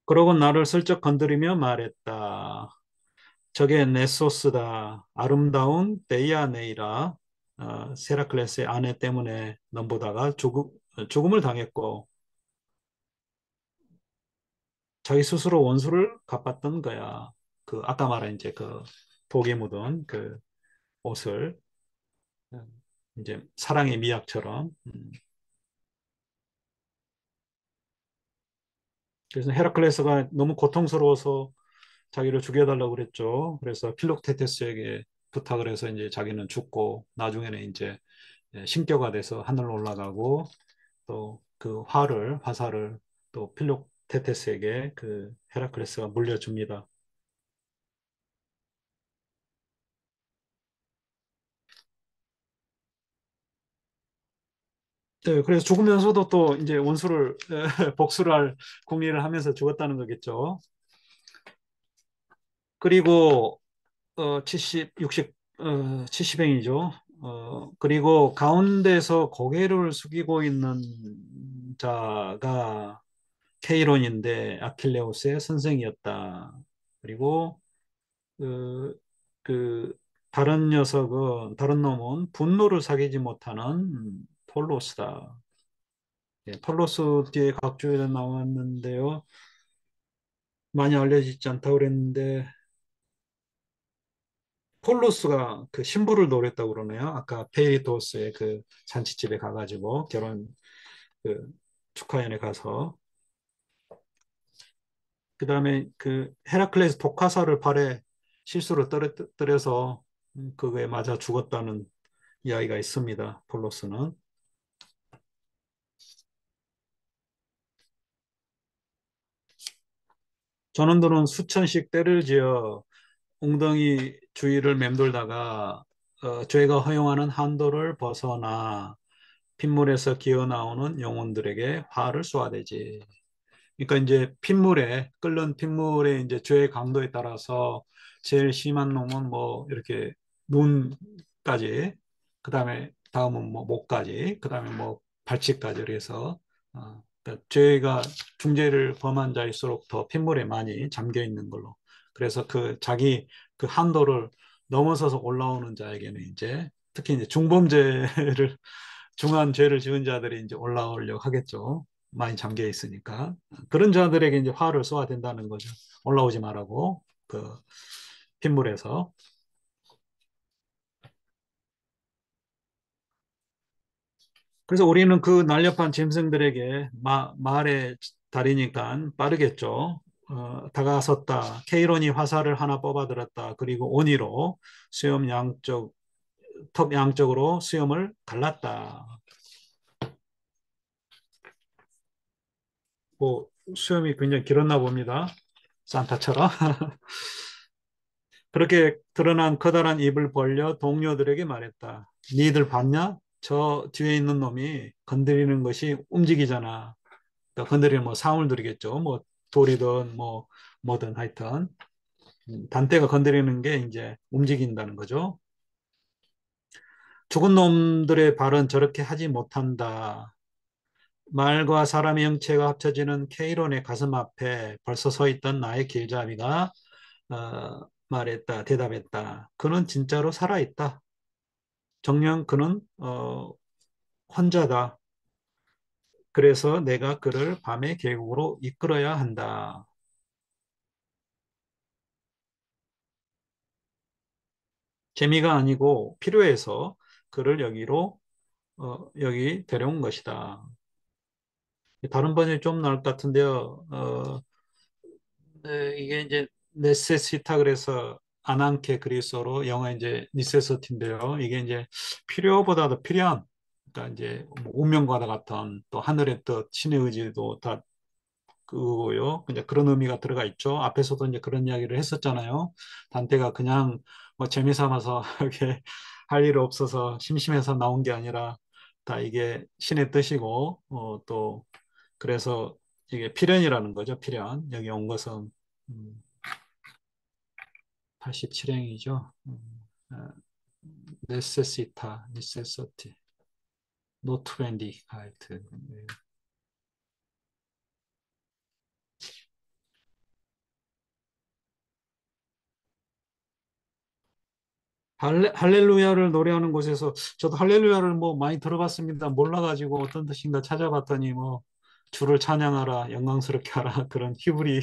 그러고 나를 슬쩍 건드리며 말했다. 저게 네소스다. 아름다운 데이아네이라 세라클레스의 아내 때문에 넘보다가 죽음을 당했고 자기 스스로 원수를 갚았던 거야. 그 아까 말한 이제 그 독에 묻은 그 옷을 이제 사랑의 미학처럼 그래서 헤라클레스가 너무 고통스러워서 자기를 죽여달라고 그랬죠. 그래서 필록테테스에게 부탁을 해서 이제 자기는 죽고 나중에는 이제 신격화 돼서 하늘로 올라가고 또 그 화살을 또 필록테테스에게 그 헤라클레스가 물려줍니다. 네, 그래서 죽으면서도 또 이제 원수를 복수를 할 궁리를 하면서 죽었다는 거겠죠. 그리고 70, 60, 70행이죠. 그리고 가운데서 고개를 숙이고 있는 자가 케이론인데 아킬레우스의 선생이었다. 그리고 그, 그 다른 놈은 분노를 사귀지 못하는 폴로스다. 예, 폴로스 뒤에 각주에 나왔는데요. 많이 알려지지 않다고 그랬는데 폴로스가 그 신부를 노렸다고 그러네요. 아까 페이토스의 그 잔치집에 가가지고 결혼 그 축하연에 가서 그 다음에 그 헤라클레스 독화살을 발에 실수로 떨어서 그거에 맞아 죽었다는 이야기가 있습니다. 폴로스는. 전원들은 수천씩 때를 지어 웅덩이 주위를 맴돌다가 죄가 허용하는 한도를 벗어나 핏물에서 기어 나오는 영혼들에게 화를 쏘아대지. 그러니까 이제 끓는 핏물의 이제 죄의 강도에 따라서 제일 심한 놈은 뭐 이렇게 눈까지, 그다음에 다음은 뭐 목까지, 그다음에 뭐 발치까지 그래서 그러니까 죄가 중죄를 범한 자일수록 더 핏물에 많이 잠겨 있는 걸로. 그래서 그 자기 그 한도를 넘어서서 올라오는 자에게는 이제 특히 이제 중범죄를 중한 죄를 지은 자들이 이제 올라오려고 하겠죠. 많이 잠겨 있으니까. 그런 자들에게 이제 화를 쏘아야 된다는 거죠. 올라오지 말라고. 그 핏물에서. 그래서 우리는 그 날렵한 짐승들에게 말의 달이니까 빠르겠죠. 다가섰다. 케이론이 화살을 하나 뽑아들었다. 그리고 온이로 수염 양쪽, 턱 양쪽으로 수염을 갈랐다. 뭐 수염이 굉장히 길었나 봅니다. 산타처럼. 그렇게 드러난 커다란 입을 벌려 동료들에게 말했다. 니들 봤냐? 저 뒤에 있는 놈이 건드리는 것이 움직이잖아. 그러니까 건드리는 뭐 사물 들이겠죠. 뭐 돌이든 뭐 뭐든 하여튼 단테가 건드리는 게 이제 움직인다는 거죠. 죽은 놈들의 발은 저렇게 하지 못한다. 말과 사람의 형체가 합쳐지는 케이론의 가슴 앞에 벌써 서 있던 나의 길잡이가 말했다, 대답했다. 그는 진짜로 살아있다. 정녕 그는 혼자다. 그래서 내가 그를 밤의 계곡으로 이끌어야 한다. 재미가 아니고 필요해서 그를 여기 데려온 것이다. 다른 번역이 좀 나을 것 같은데요. 네, 이게 이제 네세시타 그래서 아난케 그리스어로 영어 이제 니세서티인데요. 이게 이제 필요보다도 필요한, 그러니까 이제 뭐 운명과도 같은 또 하늘의 뜻, 신의 의지도 다 그거고요. 이제 그런 의미가 들어가 있죠. 앞에서도 이제 그런 이야기를 했었잖아요. 단테가 그냥 뭐 재미삼아서 이렇게 할 일 없어서 심심해서 나온 게 아니라 다 이게 신의 뜻이고 또 그래서 이게 필연이라는 거죠. 필연. 여기 온 것은 음, 87행이죠. necessita, necessity, not wendy, 하여튼. 할렐루야를 노래하는 곳에서 저도 할렐루야를 뭐 많이 들어봤습니다. 몰라가지고 어떤 뜻인가 찾아봤더니 뭐 주를 찬양하라, 영광스럽게 하라 그런 히브리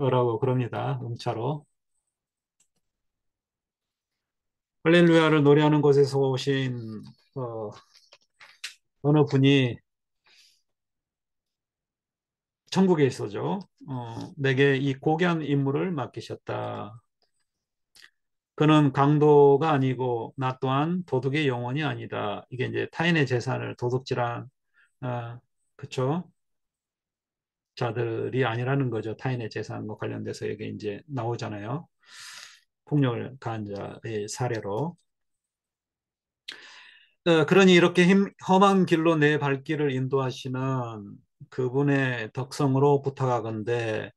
음자라고 그럽니다. 음자로. 할렐루야를 노래하는 곳에서 오신 어, 어느 분이 천국에 있어죠. 내게 이 고귀한 임무를 맡기셨다. 그는 강도가 아니고 나 또한 도둑의 영혼이 아니다. 이게 이제 타인의 재산을 도둑질한 그쵸? 자들이 아니라는 거죠. 타인의 재산과 관련돼서 이게 이제 나오잖아요. 폭력을 가한 자의 사례로. 그러니 이렇게 험한 길로 내 발길을 인도하시는 그분의 덕성으로 부탁하건대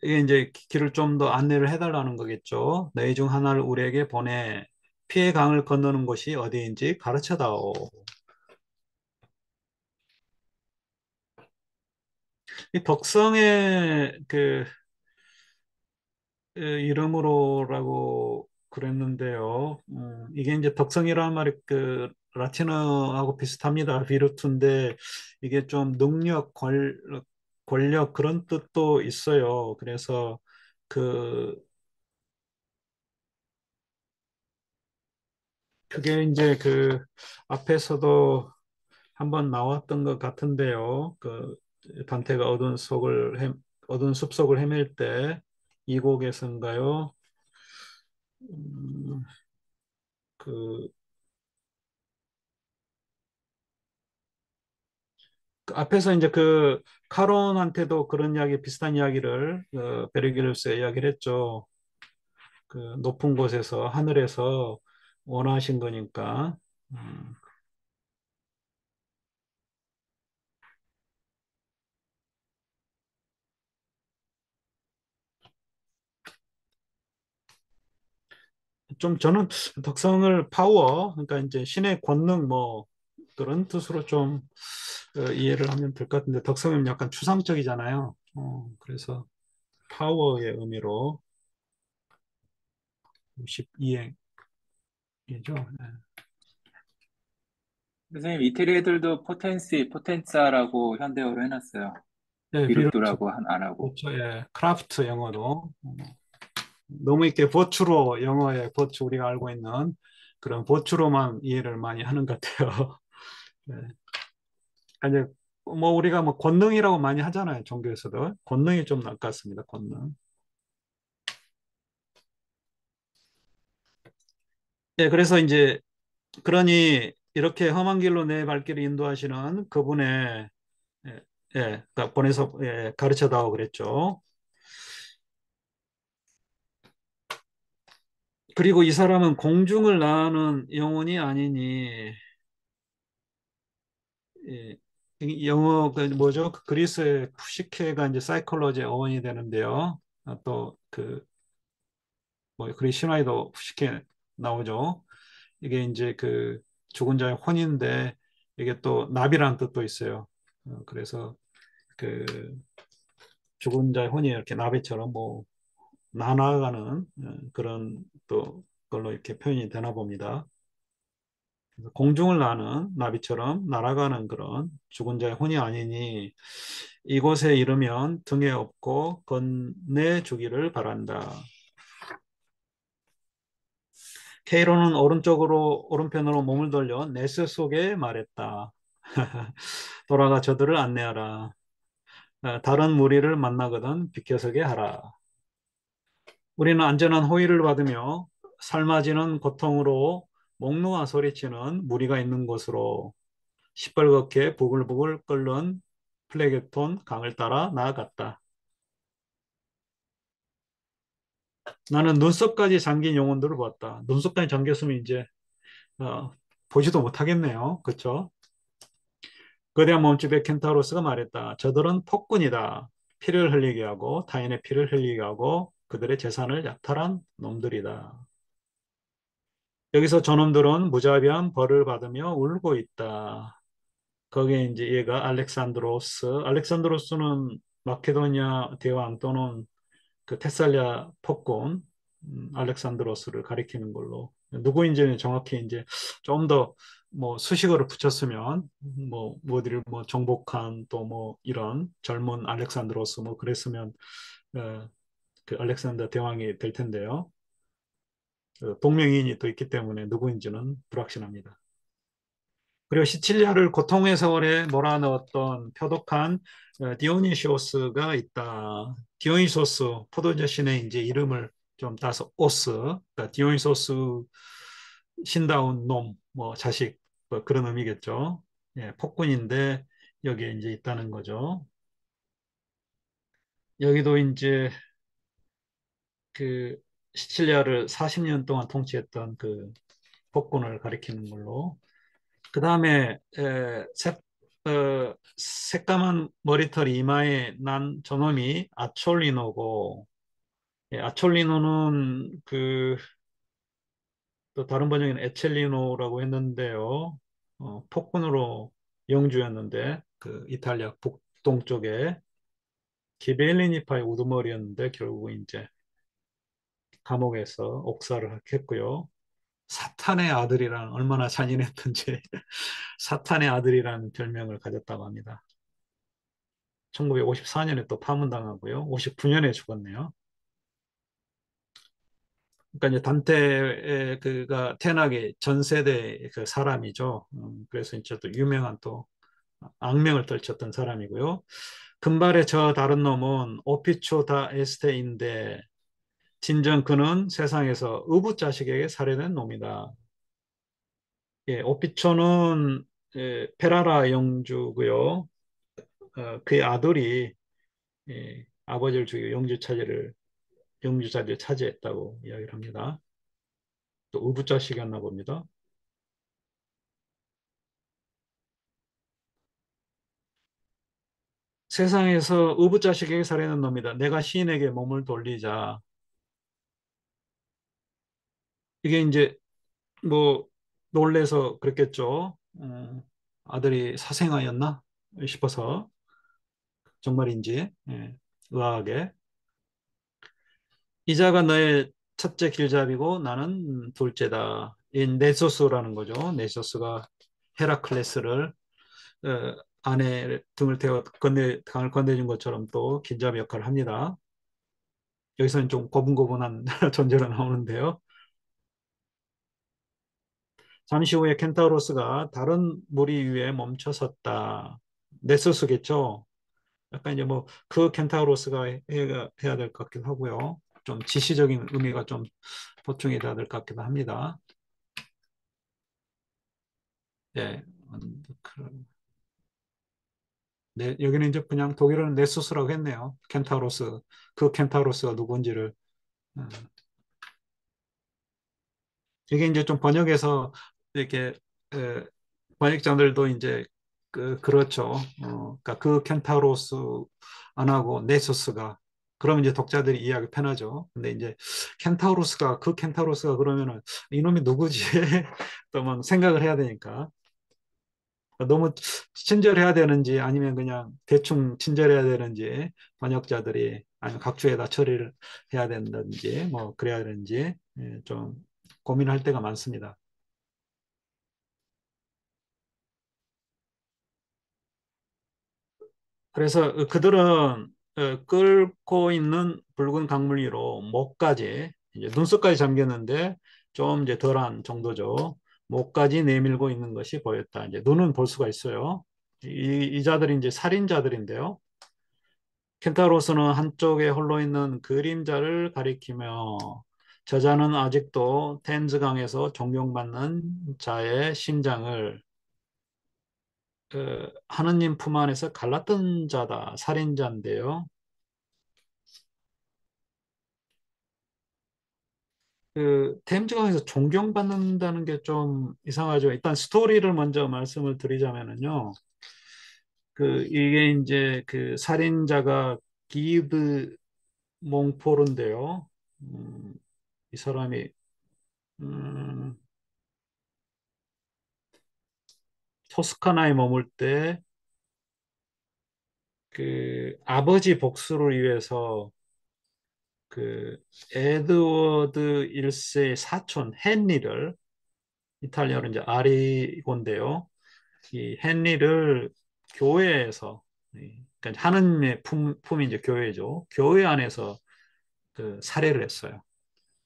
이게 이제 길을 좀 더 안내를 해달라는 거겠죠. 너희 중 하나를 우리에게 보내 피해 강을 건너는 곳이 어디인지 가르쳐다오. 이 덕성의 그 이름으로라고 그랬는데요. 이게 이제 덕성이라는 말이 그 라틴어하고 비슷합니다. 비르투인데 이게 좀 능력, 권력 그런 뜻도 있어요. 그래서 그 그게 이제 그 앞에서도 한번 나왔던 것 같은데요. 그 단테가 어두운 숲속을 헤맬 때 이 곡에서인가요? 음, 그, 그 앞에서 이제 그 카론한테도 그런 이야기 비슷한 이야기를 베르기누스가 이야기를 했죠. 그 높은 곳에서 하늘에서 원하신 거니까. 음, 좀 저는 덕성을 파워, 그러니까 이제 신의 권능 뭐 그런 뜻으로 좀 이해를 하면 될 것 같은데 덕성은 약간 추상적이잖아요. 그래서 파워의 의미로 12행이죠. 선생님, 이태리 애들도 포텐자라고 현대어로 해놨어요. 네, 비루트, 비루뚜라고 안 하고. 그렇죠. 예, 크라프트 영어로 너무 이렇게 버추로 영어의 버추 우리가 알고 있는 그런 버추로만 이해를 많이 하는 것 같아요. 네. 아니 뭐 우리가 뭐 권능이라고 많이 하잖아요. 종교에서도 권능이 좀 나을 것 같습니다. 권능. 예, 그래서 이제 그러니 이렇게 험한 길로 내 발길을 인도하시는 그분의 예, 그러니까 보내서 가르쳐다오 그랬죠. 그리고 이 사람은 공중을 나는 영혼이 아니니 예, 이 영어 그 뭐죠? 그 그리스의 푸시케가 이제 사이콜로지의 어원이 되는데요. 또그 뭐 그리스 신화에도 푸시케 나오죠. 이게 이제 그 죽은 자의 혼인데 이게 또 나비라는 뜻도 있어요. 그래서 그 죽은 자의 혼이 이렇게 나비처럼 뭐 날아가는 그런 또 걸로 이렇게 표현이 되나 봅니다. 그래서 공중을 나는 나비처럼 날아가는 그런 죽은 자의 혼이 아니니 이곳에 이르면 등에 업고 건네주기를 바란다. 케이로는 오른편으로 몸을 돌려 네스 속에 말했다. 돌아가 저들을 안내하라. 다른 무리를 만나거든 비켜서게 하라. 우리는 안전한 호의를 받으며 삶아지는 고통으로 목 놓아 소리치는 무리가 있는 곳으로 시뻘겋게 부글부글 끓는 플레게톤 강을 따라 나아갔다. 나는 눈썹까지 잠긴 영혼들을 보았다. 눈썹까지 잠겼으면 이제 어, 보지도 못하겠네요. 그렇죠? 거대한 몸집의 켄타우로스가 말했다. 저들은 폭군이다. 피를 흘리게 하고 타인의 피를 흘리게 하고 그들의 재산을 약탈한 놈들이다. 여기서 저놈들은 무자비한 벌을 받으며 울고 있다. 거기에 이제 얘가 알렉산드로스는 마케도니아 대왕 또는 그 테살리아 폭군 알렉산드로스를 가리키는 걸로 누구인지는 정확히 이제 좀 더 뭐 수식어를 붙였으면 뭐 어디를 뭐 정복한 또 뭐 이런 젊은 알렉산드로스 뭐 그랬으면 그 알렉산더 대왕이 될 텐데요. 동명이인이 또 있기 때문에 누구인지는 불확실합니다. 그리고 시칠리아를 고통의 세월에 몰아넣었던 표독한 디오니시오스가 있다. 디오니소스, 포도주 신의 이제 이름을 좀 따서 오스, 그러니까 디오니소스 신다운 놈, 뭐 자식, 뭐 그런 의미겠죠. 예, 폭군인데 여기에 이제 있다는 거죠. 여기도 이제 그 시칠리아를 40년 동안 통치했던 그 폭군을 가리키는 걸로 그 다음에 새까만 머리털 이마에 난 저놈이 아촐리노고 아촐리노는 그 또 다른 번역에는 에첼리노라고 했는데요. 폭군으로 영주였는데 그 이탈리아 북동쪽에 기벨리니파의 우두머리였는데 결국 이제 감옥에서 옥살을 했고요. 사탄의 아들이란 얼마나 잔인했던지 사탄의 아들이라는 별명을 가졌다고 합니다. 1954년에 또 파문당하고요. 59년에 죽었네요. 그러니까 이제 단테의 그가 태어나기 전 세대 그 사람이죠. 그래서 이제 또 유명한 또 악명을 떨쳤던 사람이고요. 금발의 저 다른 놈은 오피초 다 에스테인데 진정 그는 세상에서 의붓자식에게 살해된 놈이다. 예, 오피초는 페라라 영주고요. 그의 아들이 아버지를 죽이고 영주자리를 차지했다고 이야기를 합니다. 또 의붓자식이었나 봅니다. 세상에서 의붓자식에게 살해는 놈이다. 내가 시인에게 몸을 돌리자. 이게 이제 뭐 놀래서 그랬겠죠. 아들이 사생아였나 싶어서 정말인지 의아하게 이자가 너의 첫째 길잡이고 나는 둘째다. 이 네소스라는 거죠. 네소스가 헤라클레스를 아내 등을 태워 강을 건네준 것처럼 또 길잡이 역할을 합니다. 여기서는 좀 고분고분한 존재로 나오는데요. 잠시 후에 켄타우로스가 다른 무리 위에 멈춰 섰다. 네소스겠죠. 약간 이제 뭐 그 켄타우로스가 해야 될 것 같기도 하고요. 좀 지시적인 의미가 좀 보충이 돼야 될 것 같기도 합니다. 예. 네, 여기는 이제 그냥 독일어는 네소스라고 했네요. 켄타우로스. 그 켄타우로스가 누군지를. 음. 이게 이제 좀 번역에서 이렇게 에, 번역자들도 이제 그렇죠. 그러니까 그 켄타우로스 안 하고 네소스가 그러면 이제 독자들이 이해하기 편하죠. 근데 이제 켄타우로스가 그 켄타우로스가 그러면은 이놈이 누구지? 또 막 생각을 해야 되니까 너무 친절해야 되는지 아니면 그냥 대충 친절해야 되는지 번역자들이 아니면 각주에다 처리를 해야 된다든지 뭐 그래야 되는지 좀 고민할 때가 많습니다. 그래서 그들은 끓고 있는 붉은 강물 위로 목까지 이제 눈썹까지 잠겼는데 좀 이제 덜한 정도죠. 목까지 내밀고 있는 것이 보였다. 이제 눈은 볼 수가 있어요. 이 자들이 이제 살인자들인데요. 켄타로스는 한쪽에 홀로 있는 그림자를 가리키며 저자는 아직도 템즈강에서 존경받는 자의 심장을 하느님 품 안에서 갈랐던 자다, 살인자인데요. 템즈강에서 존경받는다는 게 좀 이상하죠. 일단 스토리를 먼저 말씀을 드리자면은요. 이게 이제 그 살인자가 기드 몽포르인데요. 음, 이 사람이 음, 토스카나에 머물 때 아버지 복수를 위해서 그 에드워드 1세의 사촌 헨리를 이탈리아로 이제 아리고인데요. 이 헨리를 교회에서 그러니까 하느님의 품이 이제 교회죠. 교회 안에서 살해를 했어요.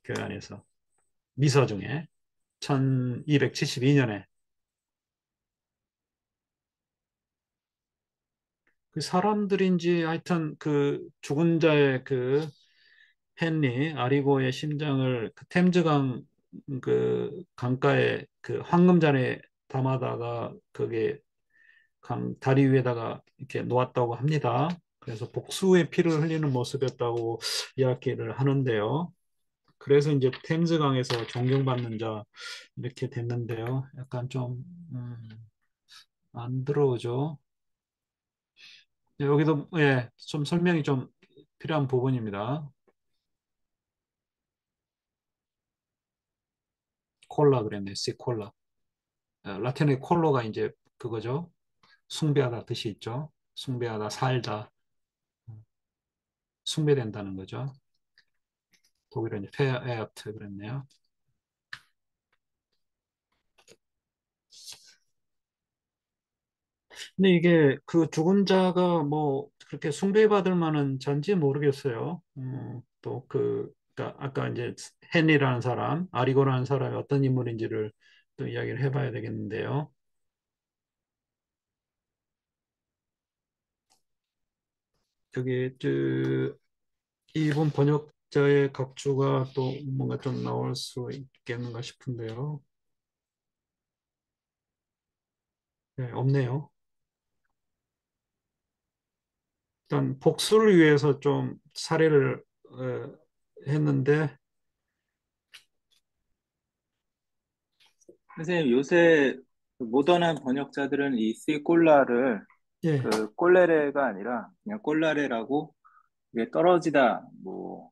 교회 안에서 미서 중에 1272년에 그 사람들인지 하여튼 그 죽은 자의 헨리 아리고의 심장을 그 템즈강 강가에 그 황금잔에 담아다가 그게 강 다리 위에다가 이렇게 놓았다고 합니다. 그래서 복수의 피를 흘리는 모습이었다고 이야기를 하는데요. 그래서 이제 템즈강에서 존경받는 자 이렇게 됐는데요. 약간 좀 안 들어오죠. 네, 여기도 좀 설명이 좀 필요한 부분입니다. 콜라 그랬네, 시콜라. 라틴의 콜로가 이제 그거죠. 숭배하다 뜻이 있죠. 숭배하다, 살다, 숭배된다는 거죠. 독일은 이제 페어에어트 그랬네요. 근데 이게 그 죽은 자가 뭐 그렇게 숭배받을 만한 잔지 모르겠어요. 그러니까 아까 이제 헨리라는 사람, 아리고라는 사람이 어떤 인물인지를 또 이야기를 해봐야 되겠는데요. 저기 이분 번역자의 각주가 또 뭔가 좀 나올 수 있겠는가 싶은데요. 네, 없네요. 일단 복수를 위해서 좀 살해를 했는데, 선생님, 요새 그 모던한 번역자들은 이 씨꼴라를 예, 그 꼴레레가 아니라 그냥 꼴라레라고 이게 떨어지다, 뭐,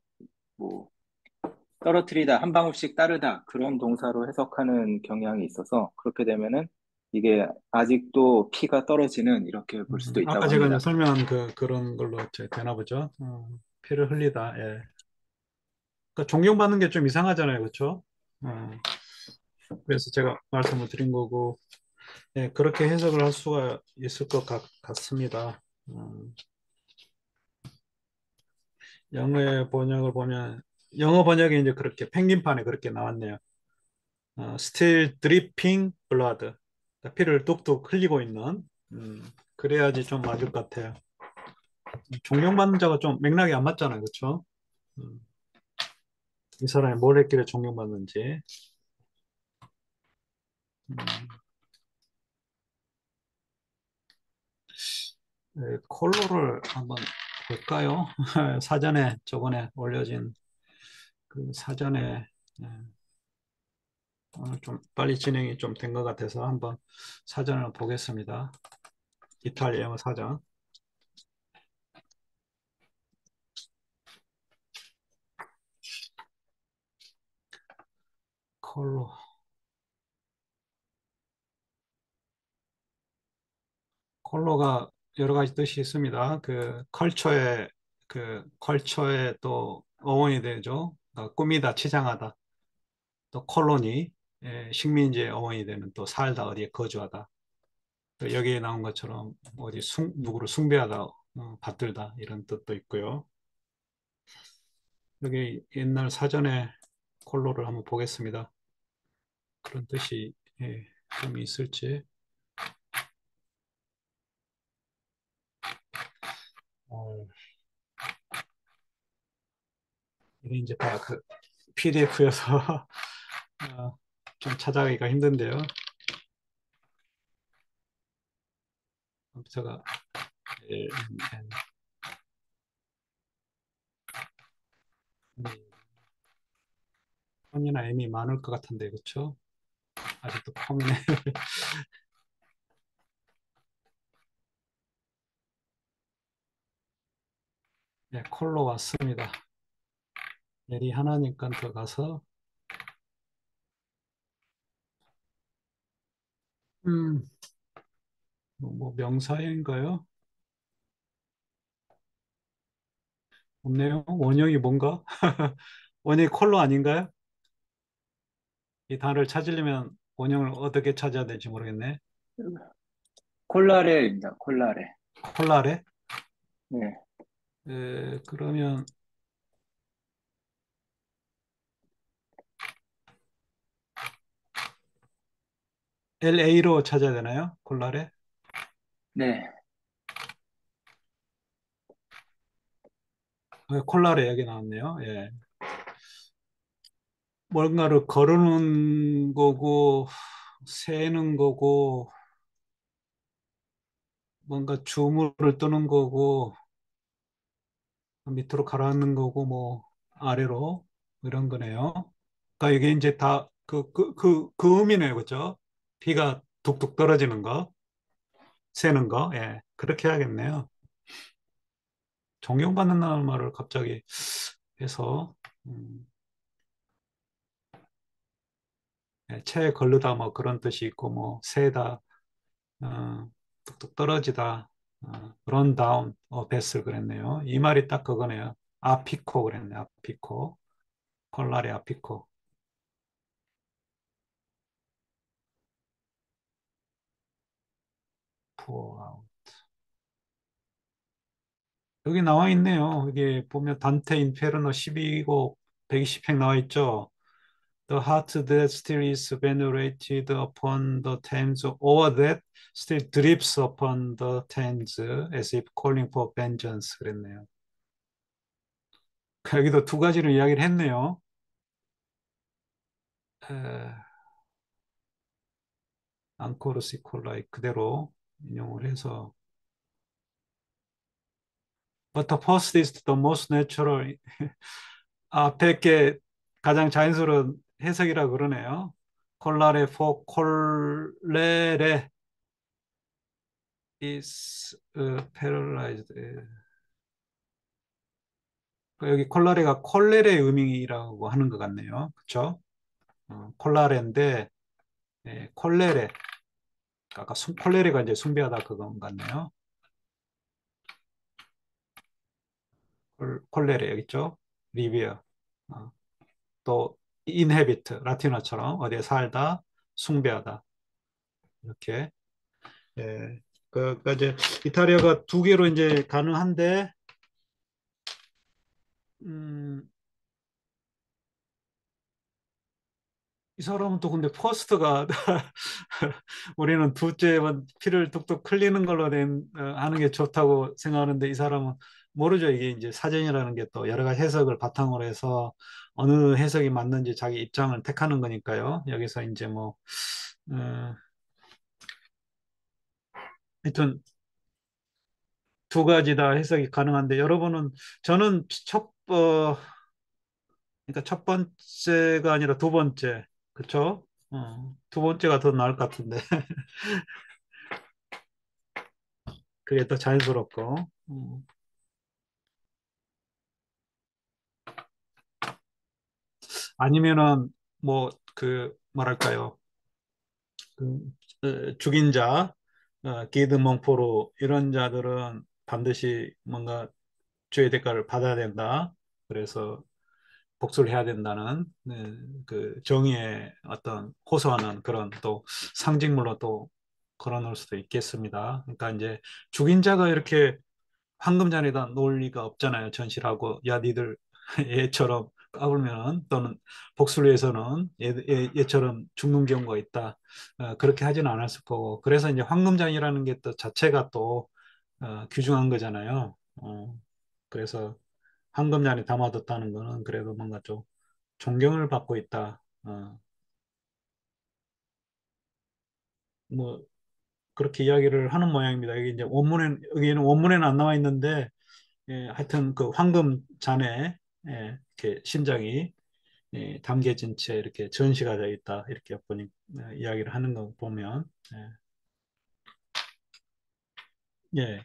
떨어뜨리다, 한 방울씩 따르다 그런 동사로 해석하는 경향이 있어서 그렇게 되면은 이게 아직도 피가 떨어지는 이렇게 볼 수도 아까 있다고 제가 이제 합니다. 설명한 그런 걸로 되나 보죠. 피를 흘리다. 예. 그러니까 존경받는 게 좀 이상하잖아요, 그렇죠? 그래서 제가 말씀을 드린 거고, 예, 그렇게 해석을 할 수가 있을 것 같습니다. 영어의 번역을 보면 영어 번역에 이제 그렇게 펭귄판에 그렇게 나왔네요. Still dripping blood. 그러니까 피를 뚝뚝 흘리고 있는. 그래야지 좀 맞을 것 같아요. 존경받는 자가 좀 맥락이 안 맞잖아요, 그렇죠? 음, 이 사람이 뭘 했길래 존경받는지. 음, 콜로를 한번 볼까요? 사전에 저번에 올려진 그 사전에 예, 오늘 좀 빨리 진행이 좀 된 것 같아서 한번 사전을 보겠습니다. 이탈리아 영어 사전. 콜로. 컬러가 여러 가지 뜻이 있습니다. 그 컬처의 또 어원이 되죠. 꾸미다, 치장하다. 또 콜로니, 식민지의 어원이 되는 또 살다, 어디에 거주하다. 또 여기에 나온 것처럼 어디 누구를 숭배하다, 받들다 이런 뜻도 있고요. 여기 옛날 사전에 콜로를 한번 보겠습니다. 그런 뜻이 좀 있을지. 어, 이게 이제 다 그 PDF여서 좀 찾아가기가 힘든데요. 컴퓨터가 LMN 폰이나 M이 많을 것 같은데 그렇죠? 아직도 컴이네. 네, 콜로 왔습니다. 내리 하나니까 더 가서 음, 뭐 명사인가요? 없네요. 원형이 뭔가? 원형이 콜로 아닌가요? 이 단어를 찾으려면 원형을 어떻게 찾아야 될지 모르겠네. 콜라레입니다. 콜라레. 콜라레? 네, 그러면 LA로 찾아야 되나요? 콜라레? 네, 콜라레 여기 나왔네요. 예. 뭔가를 거르는 거고, 세는 거고, 뭔가 주물을 뜨는 거고, 밑으로 가라앉는 거고, 뭐, 아래로, 이런 거네요. 그러니까 이게 이제 다 그 의미네요. 그죠? 비가 뚝뚝 떨어지는 거, 새는 거, 예. 그렇게 해야겠네요. 존경받는다는 말을 갑자기 해서, 음, 채에 걸르다 뭐 그런 뜻이 있고, 뭐, 새다, 어, 뚝뚝 떨어지다, run down a vessel 그랬네요. 이 말이 딱 그거네요. 아피코 그랬네, 아피코. 콜라리 아피코. pour 여기 나와 있네요. 이게 보면 단테 인페르노 12곡 120행 나와 있죠. The heart that still is venerated upon the Thames, or that still drips upon the Thames, as if calling for vengeance. 그랬네요. 여기도 두 가지를 이야기를 했네요. 에, 앙코르 시콜라이 그대로 인용을 해서 But the first is the most natural. 앞에 게 가장 자연스러운 해석이라 그러네요. 콜라레 포 콜레레 is paralyzed. 여기 콜라레가 콜레레 의미라고 하는 것 같네요. 그렇죠? 콜라레인데 콜레레 아까 콜레레가 이제 숭배하다 그건 같네요. 콜레레 여기 있죠? 리비어 어, 또 인헤비트 라틴어처럼 어디에 살다 숭배하다 이렇게 이제 이탈리아가 두 개로 이제 가능한데 음, 이 사람은 또 근데 퍼스트가 우리는 둘째 피를 뚝뚝 흘리는 걸로 하는 게 좋다고 생각하는데 이 사람은 모르죠. 이게 이제 사전이라는 게 또 여러 가지 해석을 바탕으로 해서 어느 해석이 맞는지 자기 입장을 택하는 거니까요. 여기서 이제 뭐 하여튼 두 가지 다 해석이 가능한데 여러분은 저는 그러니까 첫 번째가 아니라 두 번째 그쵸? 두 번째가 더 나을 것 같은데 그게 더 자연스럽고 아니면은 뭐 그 뭐랄까요 그 죽인 자 기드 몽포로 이런 자들은 반드시 뭔가 죄의 대가를 받아야 된다. 그래서 복수를 해야 된다는 그 정의의 어떤 호소하는 그런 또 상징물로 또 걸어놓을 수도 있겠습니다. 그러니까 이제 죽인 자가 이렇게 황금잔에다 놓을 리가 없잖아요. 전실하고 야 니들 얘처럼 까불면은 또는 복수를 위해서는 얘처럼 죽는 경우가 있다. 그렇게 하지는 않았을 거고 그래서 이제 황금잔이라는 게 또 자체가 또 귀중한 거잖아요. 그래서 황금잔에 담아뒀다는 거는 그래도 뭔가 좀 존경을 받고 있다. 뭐 그렇게 이야기를 하는 모양입니다. 여기 이제 여기는 원문에는 안 나와 있는데 하여튼 그 황금 잔에 이렇게 심장이 담겨진 채 이렇게 전시가 되어 있다. 이렇게 보니 이야기를 하는 거 보면 예.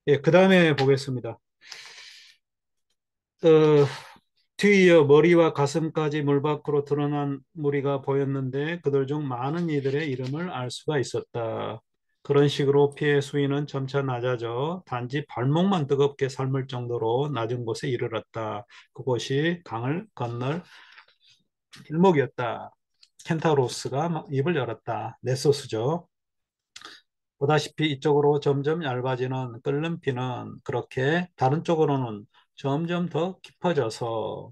예, 그 다음에 보겠습니다. 어, 뒤이어 머리와 가슴까지 물 밖으로 드러난 무리가 보였는데 그들 중 많은 이들의 이름을 알 수가 있었다. 그런 식으로 피의 수위는 점차 낮아져 단지 발목만 뜨겁게 삶을 정도로 낮은 곳에 이르렀다. 그곳이 강을 건널 길목이었다. 켄타우로스가 막 입을 열었다. 네소스죠. 보다시피 이쪽으로 점점 얇아지는 끓는 피는 그렇게 다른 쪽으로는 점점 더 깊어져서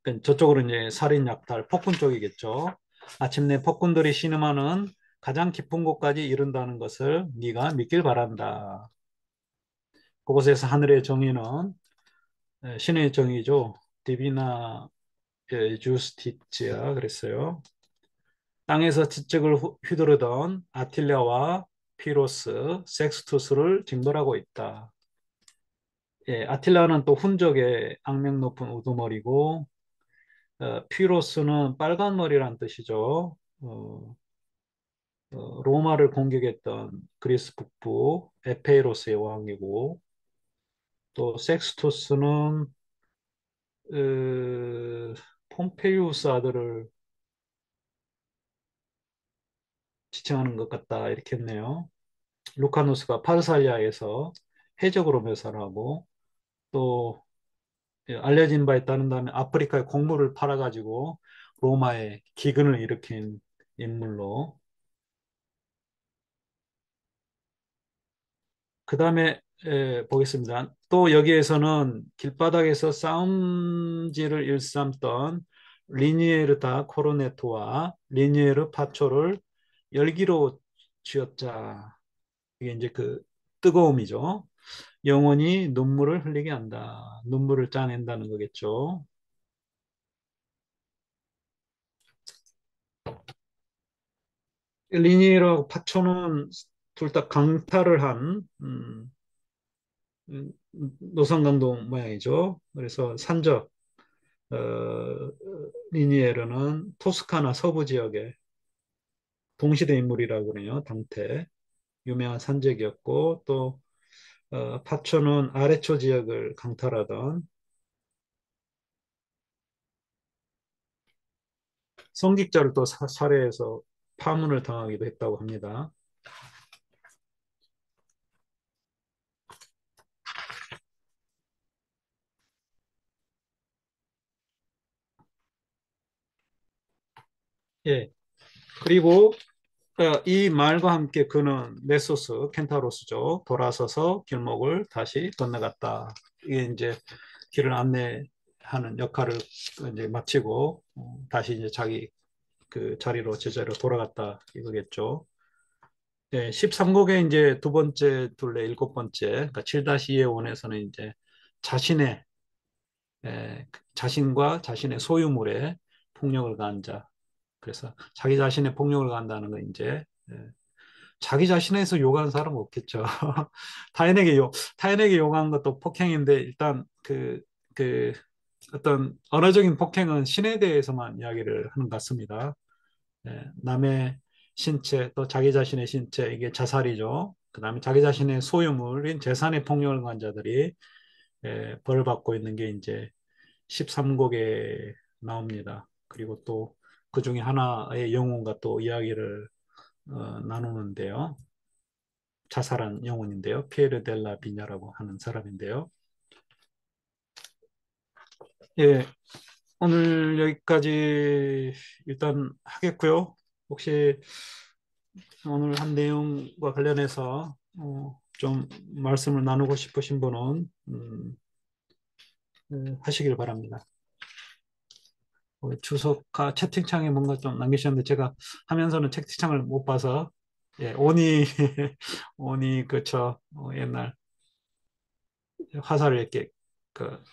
그러니까 저쪽으로 이제 살인 약탈 폭군 쪽이겠죠. 마침내 폭군들이 신음하는 가장 깊은 곳까지 이른다는 것을 네가 믿길 바란다. 그곳에서 하늘의 정의는 신의 정의죠. 디비나 주스티치아 그랬어요. 땅에서 지적을 휘두르던 아틸레와 피로스, 섹스투스를 징벌하고 있다. 예, 아틸라는 또 훈적의 악명 높은 우두머리고 피로스는 빨간 머리란 뜻이죠. 로마를 공격했던 그리스 북부 에페이로스의 왕이고 또 섹스투스는 폼페이우스 아들을 지칭하는 것 같다 이렇게 했네요. 루카누스가 파르살리아에서 해적으로 묘사를 하고 또 알려진 바에 따른다면 아프리카에 곡물을 팔아가지고 로마에 기근을 일으킨 인물로 그 다음에 보겠습니다. 또 여기에서는 길바닥에서 싸움질을 일삼던 리니에르 다 코르네토와 리니에르 파초를 열기로 쥐었자. 이게 이제 그 뜨거움이죠. 영원히 눈물을 흘리게 한다. 눈물을 짜낸다는 거겠죠. 리니에르하고 파초는 둘 다 강탈을 한 노상강도 모양이죠. 그래서 산적 어, 리니에르는 토스카나 서부 지역의 동시대 인물이라고 그래요. 당태 유명한 산적이었고 또 파초는 아래초 지역을 강탈하던 성직자를 또 살해해서 파문을 당하기도 했다고 합니다. 예. 그리고 이 말과 함께 그는 메소스 켄타로스죠. 돌아서서 길목을 다시 건너갔다. 이게 이제 길을 안내하는 역할을 이제 마치고 다시 이제 자기 그 자리로 제자리로 돌아갔다 이거겠죠. 네, 13곡의 이제 두 번째 둘레 일곱 번째 그러니까 7-2의 원에서는 이제 자신의 자신과 자신의 소유물에 폭력을 가한 자. 그래서 자기 자신의 폭력을 가한다는 건 이제 자기 자신에서 욕하는 사람은 없겠죠. 타인에게 타인에게 욕하는 것도 폭행인데 일단 그 어떤 언어적인 폭행은 신에 대해서만 이야기를 하는 것 같습니다. 남의 신체 또 자기 자신의 신체 이게 자살이죠. 그다음에 자기 자신의 소유물인 재산의 폭력을 가한 자들이 벌을 받고 있는 게 이제 13곡에 나옵니다. 그리고 또 그 중에 하나의 영혼과 또 이야기를 나누는데요. 자살한 영혼인데요. 피에르 델라 비냐라고 하는 사람인데요. 예, 오늘 여기까지 일단 하겠고요. 혹시 오늘 한 내용과 관련해서 좀 말씀을 나누고 싶으신 분은 하시길 바랍니다. 주소가 채팅창에 뭔가 좀 남기셨는데 제가 하면서는 채팅창을 못 봐서 예, 오니 오니 그쵸 옛날 화살을 이렇게 그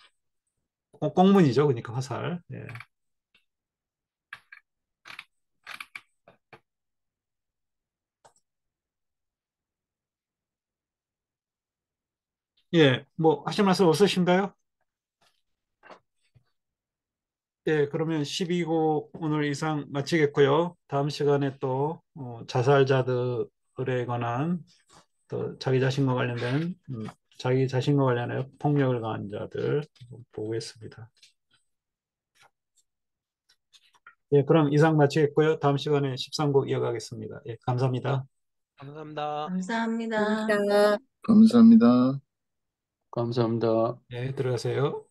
꽁문이죠 그러니까 화살 예. 예, 뭐 하실 말씀 없으신가요? 예, 그러면 12곡 오늘 이상 마치겠고요. 다음 시간에 또 자살자들에 관한 또 자기 자신과 관련된 자기 자신과 관련해 폭력을 가한 자들 보겠습니다. 예, 그럼 이상 마치겠고요. 다음 시간에 13곡 이어가겠습니다. 예, 감사합니다. 감사합니다. 감사합니다. 감사합니다. 감사합니다. 감사합니다. 예, 들어가세요.